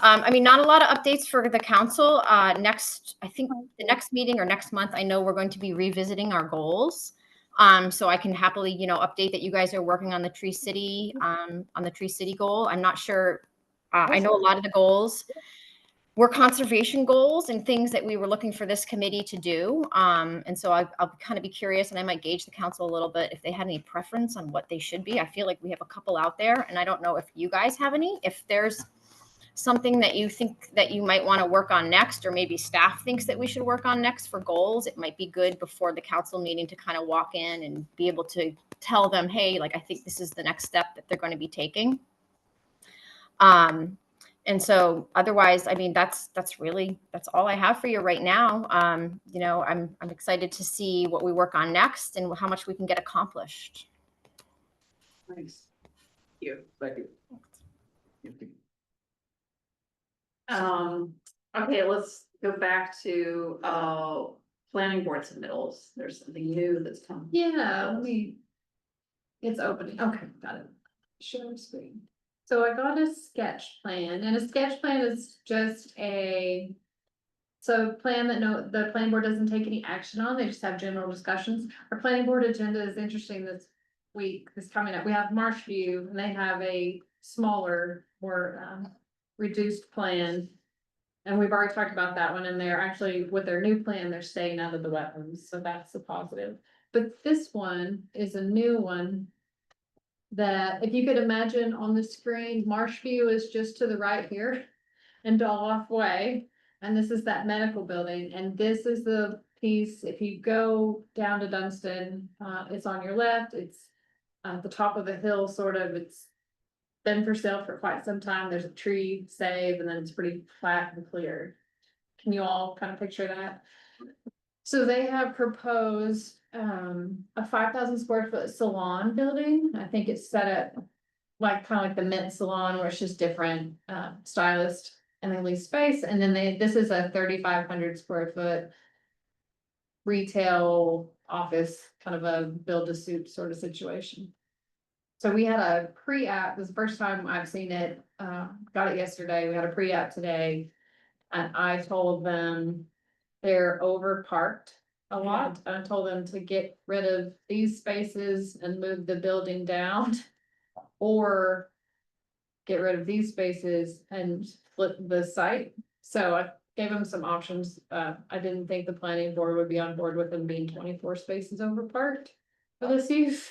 Not a lot of updates for the council. I think the next meeting or next month, I know we're going to be revisiting our goals. So I can happily, update that you guys are working on the Tree City goal. I'm not sure. I know a lot of the goals were conservation goals and things that we were looking for this committee to do. And so I'll kind of be curious, and I might gauge the council a little bit if they had any preference on what they should be. I feel like we have a couple out there, and I don't know if you guys have any. If there's something that you think that you might want to work on next, or maybe staff thinks that we should work on next for goals, it might be good before the council meeting to kind of walk in and be able to tell them, hey, like, I think this is the next step that they're going to be taking. And so otherwise, that's all I have for you right now. I'm excited to see what we work on next and how much we can get accomplished. Nice. Thank you. Thank you. Okay, let's go back to, Planning Board submittals. There's something new that's come. Yeah, it's opening. Okay, got it. Share screen. So I got a sketch plan, and a sketch plan is just plan that the planning board doesn't take any action on, they just have general discussions. Our planning board agenda is interesting this coming up. We have Marshview, and they have a smaller, more reduced plan. And we've already talked about that one, and they're actually, with their new plan, they're staying out of the wetlands, so that's a positive. But this one is a new one that, if you could imagine on the screen, Marshview is just to the right here and Dolph Way. And this is that medical building, and this is the piece, if you go down to Dunstan, it's on your left, it's at the top of the hill, sort of, it's been for sale for quite some time, there's a tree save, and then it's pretty flat and clear. Can you all kind of picture that? So they have proposed a 5,000 square foot salon building. I think it's set up like kind of like the Mint Salon, where it's just different stylists, and they lease space. And then this is a 3,500 square foot retail office, kind of a build to suit sort of situation. So we had a pre-app. This is the first time I've seen it. Got it yesterday. We had a pre-app today. And I told them they're over parked a lot. I told them to get rid of these spaces and move the building down. Or get rid of these spaces and flip the site. So I gave them some options. I didn't think the planning board would be on board with them being 24 spaces over parked for this use.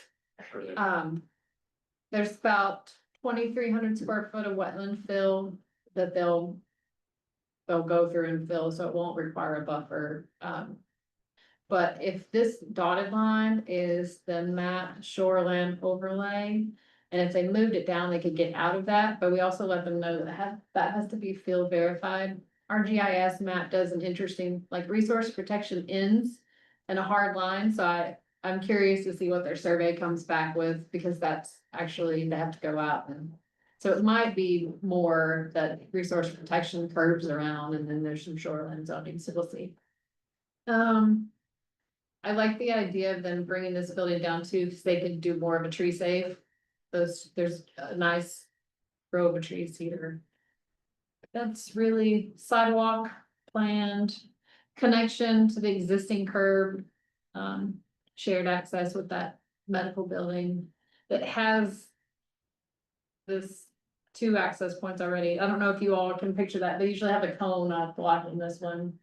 There's about 2,300 square foot of wetland fill that they'll go through and fill, so it won't require a buffer. But if this dotted line is the map shoreland overlay, and if they moved it down, they could get out of that, but we also let them know that has to be field verified. Our GIS map does an interesting, like, resource protection ends in a hard line, so I'm curious to see what their survey comes back with, because that's actually, they have to go out and So it might be more that resource protection curves around and then there's some shoreline zoning, so we'll see. I like the idea of them bringing this building down too, because they could do more of a tree save. There's a nice grove of trees here. That's really sidewalk planned, connection to the existing curb. Shared access with that medical building that has this 2 access points already. I don't know if you all can picture that. They usually have a cone off blocking this one.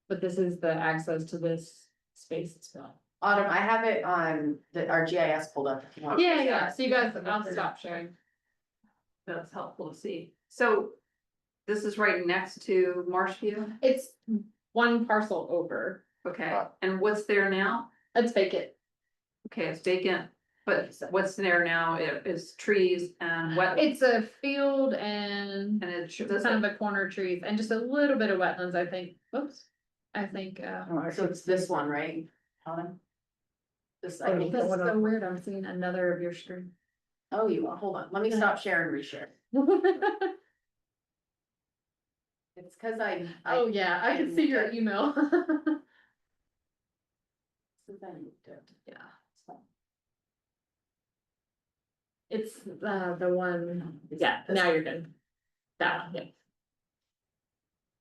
But this is the access to this space as well. Autumn, I have it on our GIS pulled up. if you want. Yeah, so you guys, I'll stop sharing. That's helpful to see. So this is right next to Marshview, It's one parcel over. okay, and what's there now? Let's fake it. Okay, it's vacant, but what's there now is trees and wet. It's a field and And it's kind of a corner trees and just a little bit of wetlands, I think. Whoops. I think, So it's this one, right? Autumn? This, I think, that's so weird. I'm seeing another of your screen. oh, you are, hold on, let me stop sharing, reshare. It's cause Oh, yeah, I can see your email. Yeah. It's the one, yeah, now you're good. That one, yeah,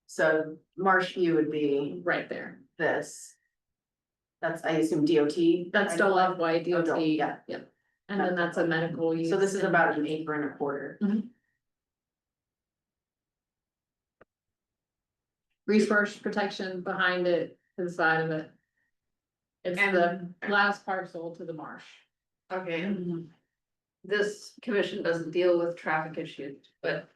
So Marshview would be right there. this. That's, I assume DOT. That's right? still off white Oh, DOT, yeah. yep. And then that's a medical use. So this is and- about an acre and a quarter. Resource protection behind it, to the side of it. It's the last parcel to the marsh. Okay, this commission doesn't deal with traffic issues, but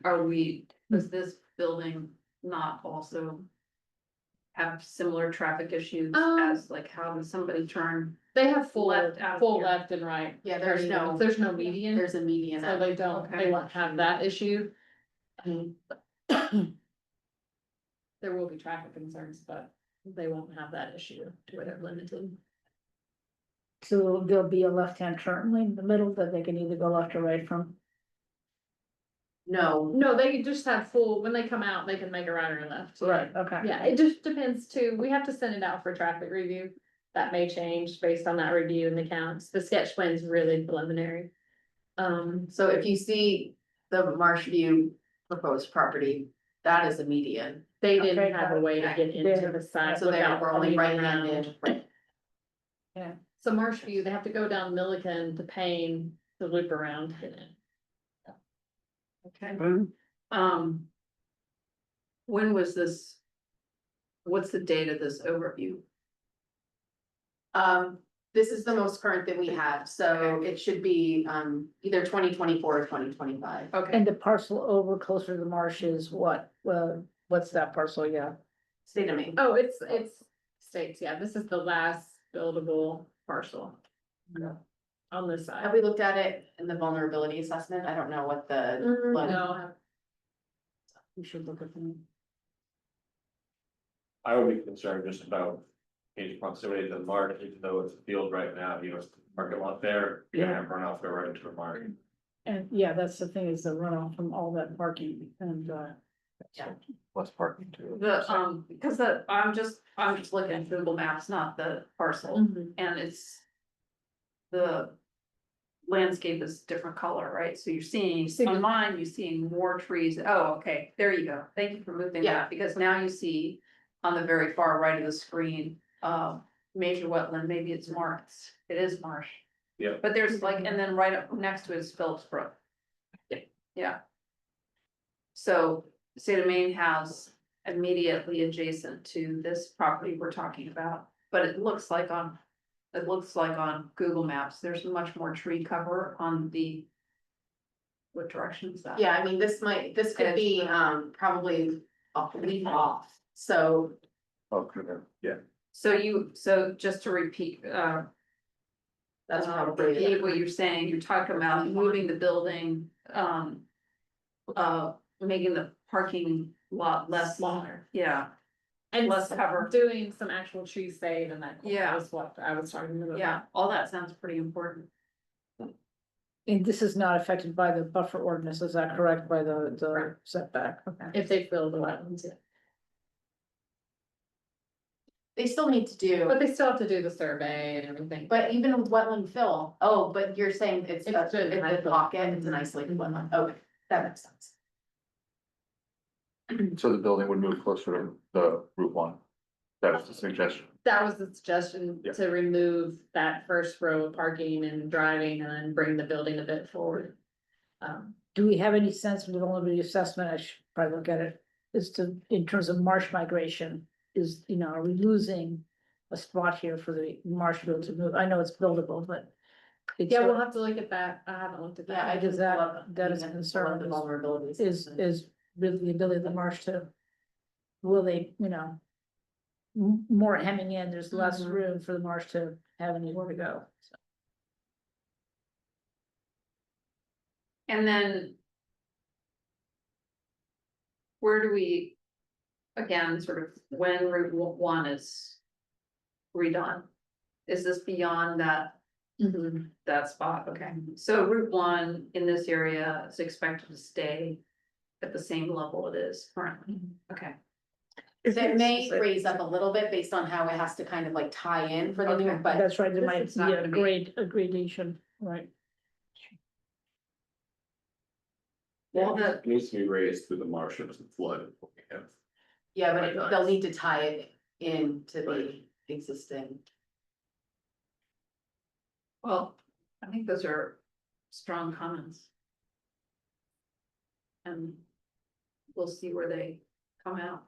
does this building not also have similar traffic issues as like how does somebody turn? They have full Left out full here. left and right. Yeah, there's turning no- lanes. There's no median, There's a median. so they don't, Okay. they won't have that issue. There will be traffic concerns, but they won't have that issue to where they're limited. So there'll be a left-hand turn lane in the middle that they can either go left or right from. No, No, they just have full, when they come out, they can make a right or a left. Okay. Yeah, it just depends too. We have to send it out for traffic review. That may change based on that review and the counts. The sketch plan is really preliminary. so if you see the Marshview proposed property, that is a median. they Okay, didn't have a way to get into There. the side. So they without were only coming right-handed. around. Yeah. So Marshview, they have to go down Milliken to Payne to loop around. to get in. Okay. When was this? What's the date of this overview? This is the most current that we have, so it should be, either 2024 or 2025. Okay, And the parcel over closer to the marsh is what? What's that parcel? Yeah. State of Maine. Oh, it's states, yeah, this is the last buildable parcel. On this side. Have we looked at it in the vulnerability assessment? I don't know what the. what- No, We should look at them. I would be concerned just about its proximity to the marsh, even though it's a field right now, you know, it's the parking lot there, you're gonna have runoff go right into the marsh. And yeah, that's the thing is the runoff from all that parking and, Less parking too. because I'm just looking at Google Maps, not the parcel, Mhm. and it's. The landscape is different color, right? So you're seeing, on mine, you're seeing more trees. Oh, okay, there you go. Thank you for moving Yeah. that, because now you see on the very far right of the screen, major wetland, maybe it's marked. It is marsh. Yeah. But there's like, and then right up next to it is Phillips Brook. Yeah. So the state of Maine has immediately adjacent to this property we're talking about, but it looks like on Google Maps, there's much more tree cover on the. What direction is that? Yeah, I mean, this could be, probably a leaf off, so. Okay, yeah. So just to repeat, That's probably. repeat what you're saying, you're talking about moving the building, making the parking lot less. Smaller. Yeah, And less cover. doing some actual tree shade and that. Yeah. Was what I was talking about. Yeah, all that sounds pretty important. And this is not affected by the buffer ordinance, is that correct, by the Correct. setback? Okay. If they fill the wetlands, yeah. They still need to do, But they still have to do the survey and everything. but even with wetland fill, oh, but you're saying it's It's a, good, it's a pocket, it's an isolated wetland, okay, that makes sense. So the building would move closer to the Route 1. That was the suggestion. That was the suggestion, Yeah. to remove that first row of parking and driving and then bring the building a bit forward. Do we have any sense from the vulnerability assessment, I should probably look at it, is to, in terms of marsh migration, is, you know, are we losing a spot here for the marsh field to move? I know it's buildable, but. it's Yeah, sort we'll of- have to look at that. I haven't looked at Yeah, I that. just that- love. that is a I concern, love the vulnerabilities. is really the ability of the marsh to, will they, you know, more hemming in, there's less Mhm. room for the marsh to have anywhere to go. So, And then. Where do we, again, sort of when Route 1 is redone? Is this beyond that, that spot? Okay, so Route 1 in this area is expected to stay at the same level it is currently, okay. It may raise up a little bit based on how it has to kind of like tie in for the new, Okay. but That's right, there this might is not be a gonna be- gradation, right? Well, the, It needs to be raised through the marsh and flood. yeah, but Right. they'll need to tie it into the existing. well, I think those are strong comments. And we'll see where they come out.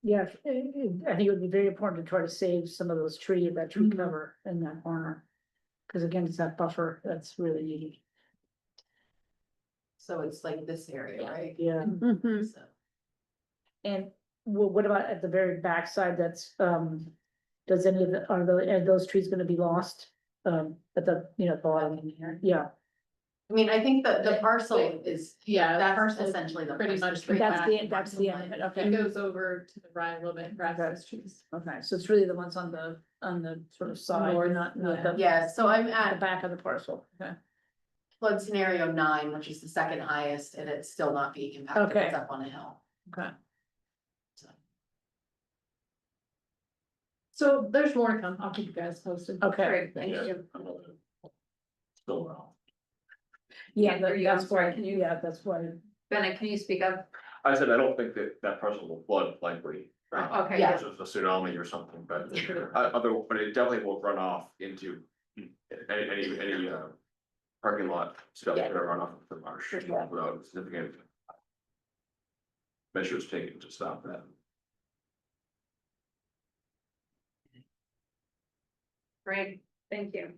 Yeah, I think it would be very important to try to save some of those that tree Mhm. cover in that corner. Cause again, it's that buffer that's really needed. So it's like this area, right? Yeah. Mhm. So, And what about at the very backside, that's, does any of the, are those trees gonna be lost? At the, you know, bottom here, yeah, I mean, I think the parcel is, Yeah, the that's parcel is essentially the. pretty parcel much straight that's back the, from that's the parcel end of it, line. okay. It goes over to the right a little bit, grass those trees. Okay, so it's really the ones on the sort of side, North, not yeah. the. Yeah, so I'm The at back of the parcel, okay. flood scenario 9, which is the second highest, and it's still not being impacted, Okay. it's up on a hill. Okay. So. So there's more to come. I'll keep you guys posted. Okay. Great, thank you. Still wrong. Yeah, Can't hear you, I'm that's sorry, why, can you- yeah, that's why. Bennett, can you speak up? I said, I don't think that parcel will flood likely. Okay, Yeah. It's just a tsunami or something, but but it definitely will run off into any parking lot stuff Yeah. that run off of the marsh without significant measures taken to stop that. Great, thank you.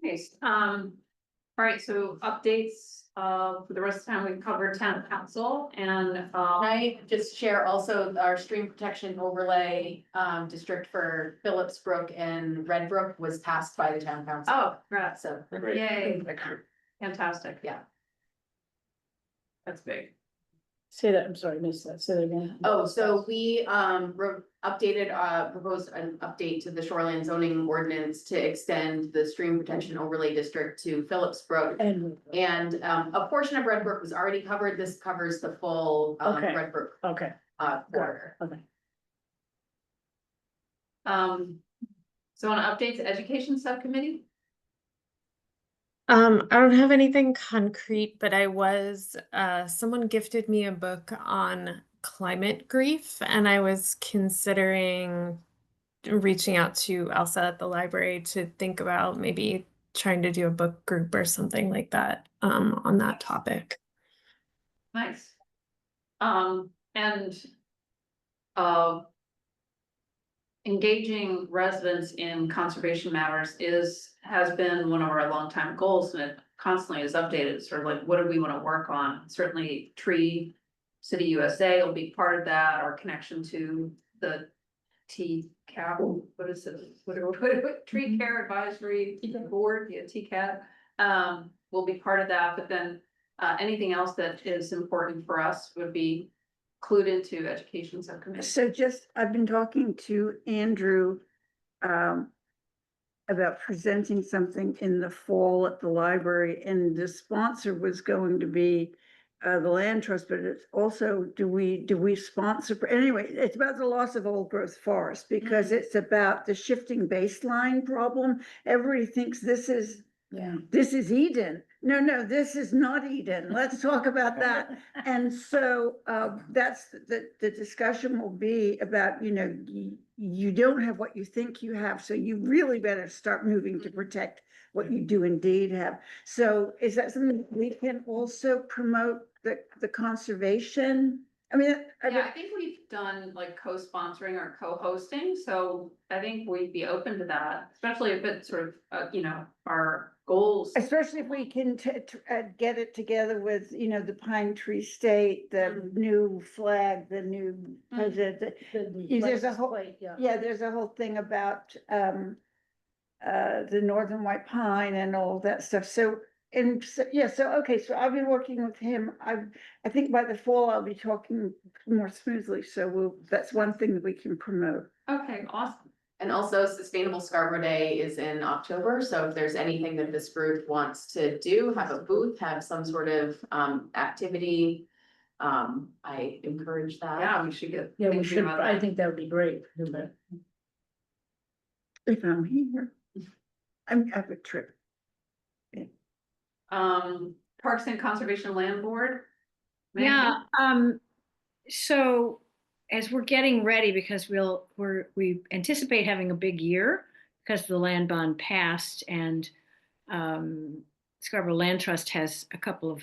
Nice, all right, so updates, for the rest of the time, we've covered town council and, Can I just share also our stream protection overlay, district for Phillips Brook and Red Brook was passed by the town council. oh, congrats, So, yay, fantastic. Yeah. That's big. Say that, I'm sorry, I missed that, say that again. oh, so we, proposed an update to the shoreline zoning ordinance to extend the stream protection overlay district to Phillips Brook. And, And, a portion of Red Brook was already covered, this covers the full, Okay. Red Brook, okay, border. okay. So on updates, education subcommittee? I don't have anything concrete, but I was, someone gifted me a book on climate grief, and I was considering reaching out to Elsa at the library to think about maybe trying to do a book group or something like that, on that topic. Nice. And, uh, engaging residents in conservation matters has been one of our longtime goals, and it constantly is updated, sort of like, what do we want to work on? Certainly Tree City USA will be part of that, our connection to the TCAP, what is it? What Tree Care Advisory Board, yeah, TCAT, will be part of that, but then anything else that is important for us would be included into education subcommittee. So just, I've been talking to Andrew, about presenting something in the fall at the library, and the sponsor was going to be the land trust, but it's also, do we sponsor, anyway, it's about the loss of old growth forest, because it's about the shifting baseline problem. Everybody thinks this is Eden. No, this is not Eden. Let's talk about that. And so that's the discussion will be about, you don't have what you think you have, so you really better start moving to protect what you do indeed have. So is that something that we can also promote, the conservation? I mean, Yeah, I think we've done like co-sponsoring or co-hosting, so I think we'd be open to that, especially if it's sort of, our goals. especially if we can get it together with, the Pine Tree State, the new flag, the new president. There's a whole, yeah, there's a whole thing about the northern white pine and all that stuff. So, okay, so I'll be working with him. I think by the fall I'll be talking more smoothly. So that's one thing that we can promote. Okay, awesome. And also Sustainable Scarborough Day is in October, so if there's anything that this group wants to do, have a booth, have some sort of activity. I encourage that. Yeah, we should get. Yeah, we thinking should, about I that. think that would be great. If I'm here, I have a trip. Parks and Conservation Land Board. Maggie? Yeah, so as we're getting ready, because we anticipate having a big year because the land bond passed, and Scarborough Land Trust has a couple of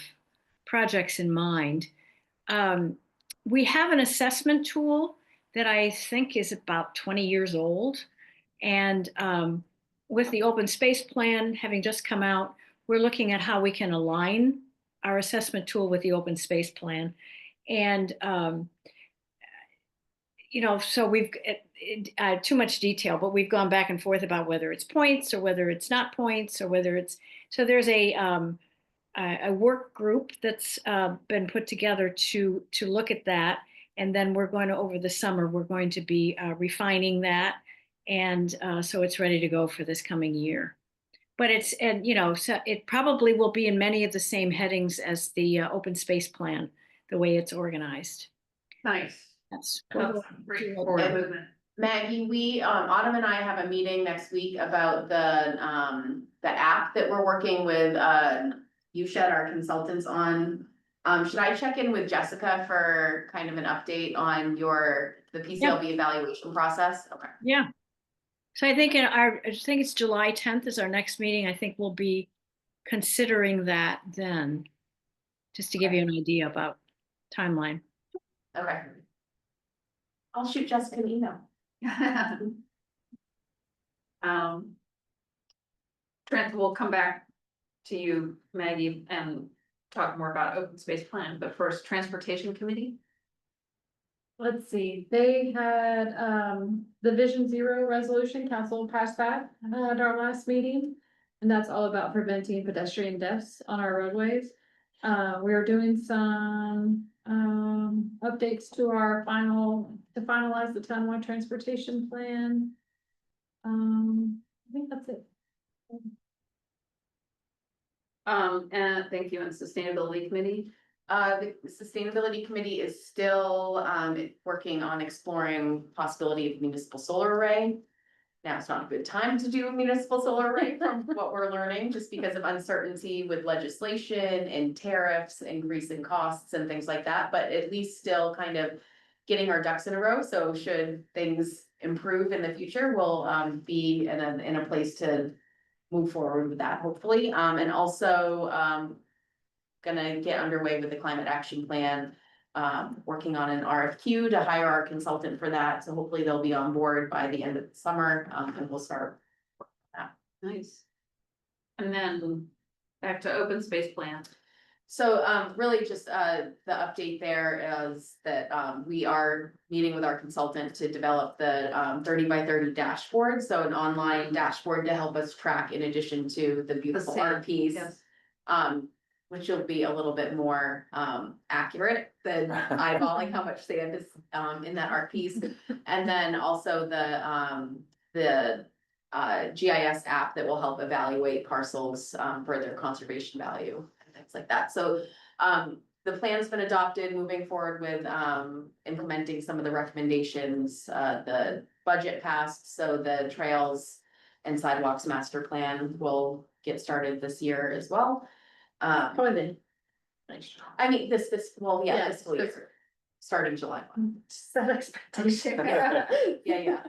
projects in mind. We have an assessment tool that I think is about 20 years old. And with the open space plan having just come out, we're looking at how we can align our assessment tool with the open space plan. And, so we've, too much detail, but we've gone back and forth about whether it's points or whether it's not points or whether it's, so there's a work group that's been put together to look at that. And then we're going to, over the summer, we're going to be refining that. And so it's ready to go for this coming year. But so it probably will be in many of the same headings as the open space plan, the way it's organized. Nice. That's Great forward movement. Maggie, Autumn and I have a meeting next week about the app that we're working with, USHED, our consultants on. Should I check in with Jessica for kind of an update on the PCLB evaluation process? Okay. Yeah. So I think I think it's July 10th is our next meeting. I think we'll be considering that then, just to give you an idea about timeline. Okay. I'll shoot Jessica an email. Trent, we'll come back to you, Maggie, and talk more about open space plan, but first, Transportation Committee. Let's see, they had, the Vision Zero resolution, council passed that at our last meeting. And that's all about preventing pedestrian deaths on our roadways. We are doing some, updates to our to finalize the townwide transportation plan. I think that's it. And thank you, and Sustainability Committee. The Sustainability Committee is still working on exploring possibility of municipal solar array. Now, it's not a good time to do a municipal solar array from what we're learning, just because of uncertainty with legislation and tariffs, increasing costs and things like that, but at least still kind of getting our ducks in a row. So should things improve in the future, we'll be in a place to move forward with that, hopefully. And also gonna get underway with the climate action plan, working on an RFQ to hire our consultant for that. So hopefully they'll be on board by the end of the summer, and we'll start. Nice. And then back to open space plan. So really just the update there is that we are meeting with our consultant to develop the 30x30 dashboard. So an online dashboard to help us track, in addition to the beautiful art piece. Yes. Which will be a little bit more accurate than eyeballing how much sand is in that art piece. And then also the GIS app that will help evaluate parcels, for their conservation value and things like that. So, the plan's been adopted, moving forward with, implementing some of the recommendations, the budget passed, so the trails and sidewalks master plan will get started this year as well. Probably I mean, this, well, yeah, Yeah, fiscal year, starting July 1. set expectation. Yeah.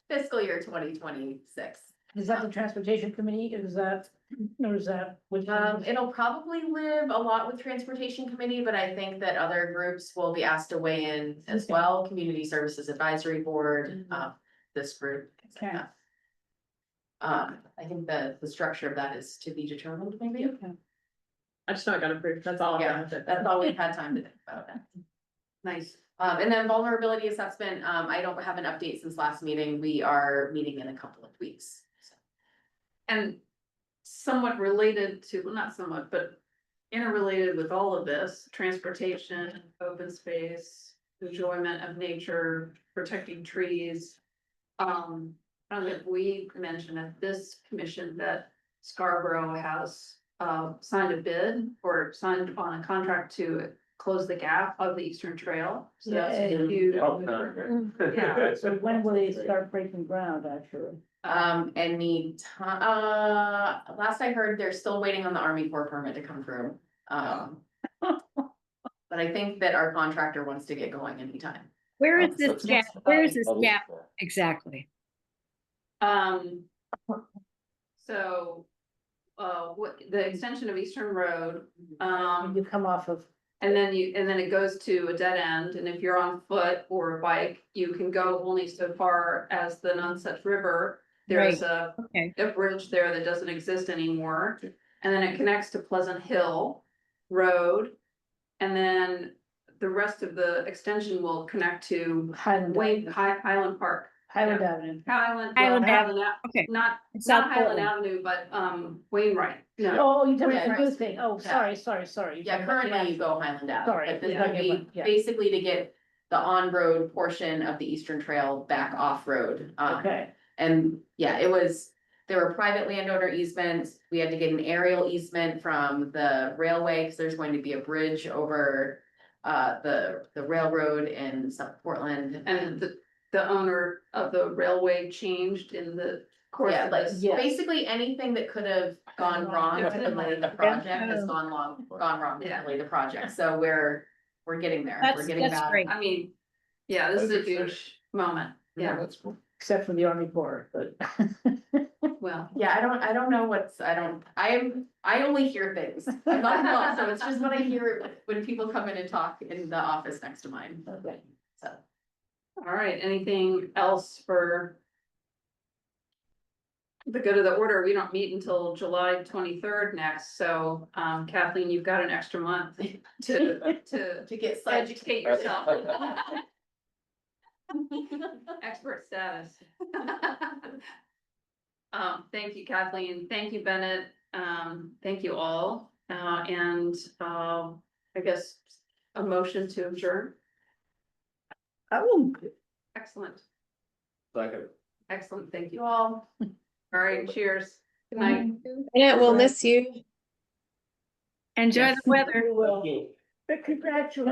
Fiscal year 2026. Is that the transportation committee? Is that, or is that? which one? It'll probably live a lot with transportation committee, but I think that other groups will be asked to weigh in as Okay. well, community services advisory board, this group, things like Okay. that. I think the structure of that is to be determined, maybe. I just know I got approved, that's all. Yeah, that's all we've had time to think about that. Nice. And then vulnerability assessment, I don't have an update since last meeting. We are meeting in a couple of weeks. So. And somewhat related to, well, not somewhat, but interrelated with all of this, transportation, open space, enjoyment of nature, protecting trees. I don't know if we mentioned at this commission that Scarborough has signed a bid or signed on a contract to close the gap of the Eastern Trail. So that's a Yay. huge. Yeah. So when will they start breaking ground, actually? Any time, last I heard, they're still waiting on the Army Corps permit to come through. But I think that our contractor wants to get going anytime. Where is Oh, this so gap? Where is this gap exactly? So, what, the extension of Eastern Road, When you come off of, and then it goes to a dead end, and if you're on foot or a bike, you can go only so far as the Nonsuch River. There's Okay. a bridge there that doesn't exist anymore, and then it connects to Pleasant Hill Road. And then the rest of the extension will connect to Highland, Highland Park. Highland Avenue. Highland Highland Ave- not South Highland Portland. Avenue, but Wainwright. No, Oh, you told me Yeah, the right. new thing. Oh, Yeah. sorry. Yeah, currently you go Highland Ave. Sorry, But this yeah, would yeah, be yeah. basically to get the on-road portion of the Eastern Trail back off-road. Okay, And yeah, there were private landowner easements. We had to get an aerial easement from the railway, because there's going to be a bridge over the railroad in South Portland. and the owner of the railway changed in the course Yeah, of like this. yeah. basically anything that could have gone wrong to delay the project has gone wrong to Yeah. delay the project. So we're getting there. We're getting That's back. great. I mean, yeah, this is a huge moment. Yeah, That's cool. except for the Army Corps, but. well, Yeah, I don't know I only hear things. I'm not involved, so it's just what I hear when people come in and talk in the office next to mine. Okay. So, all right, anything else for the good of the order? We don't meet until July 23rd next, so Kathleen, you've got an extra month to to get such. educate yourself. Expert status. Thank you, Kathleen. Thank you, Bennett. Thank you all. And I guess a motion to adjourn. Oh. Excellent. Second. Excellent. Thank you all. All right, cheers. Good night. Yeah, we'll miss you. Enjoy the weather. But congratulations.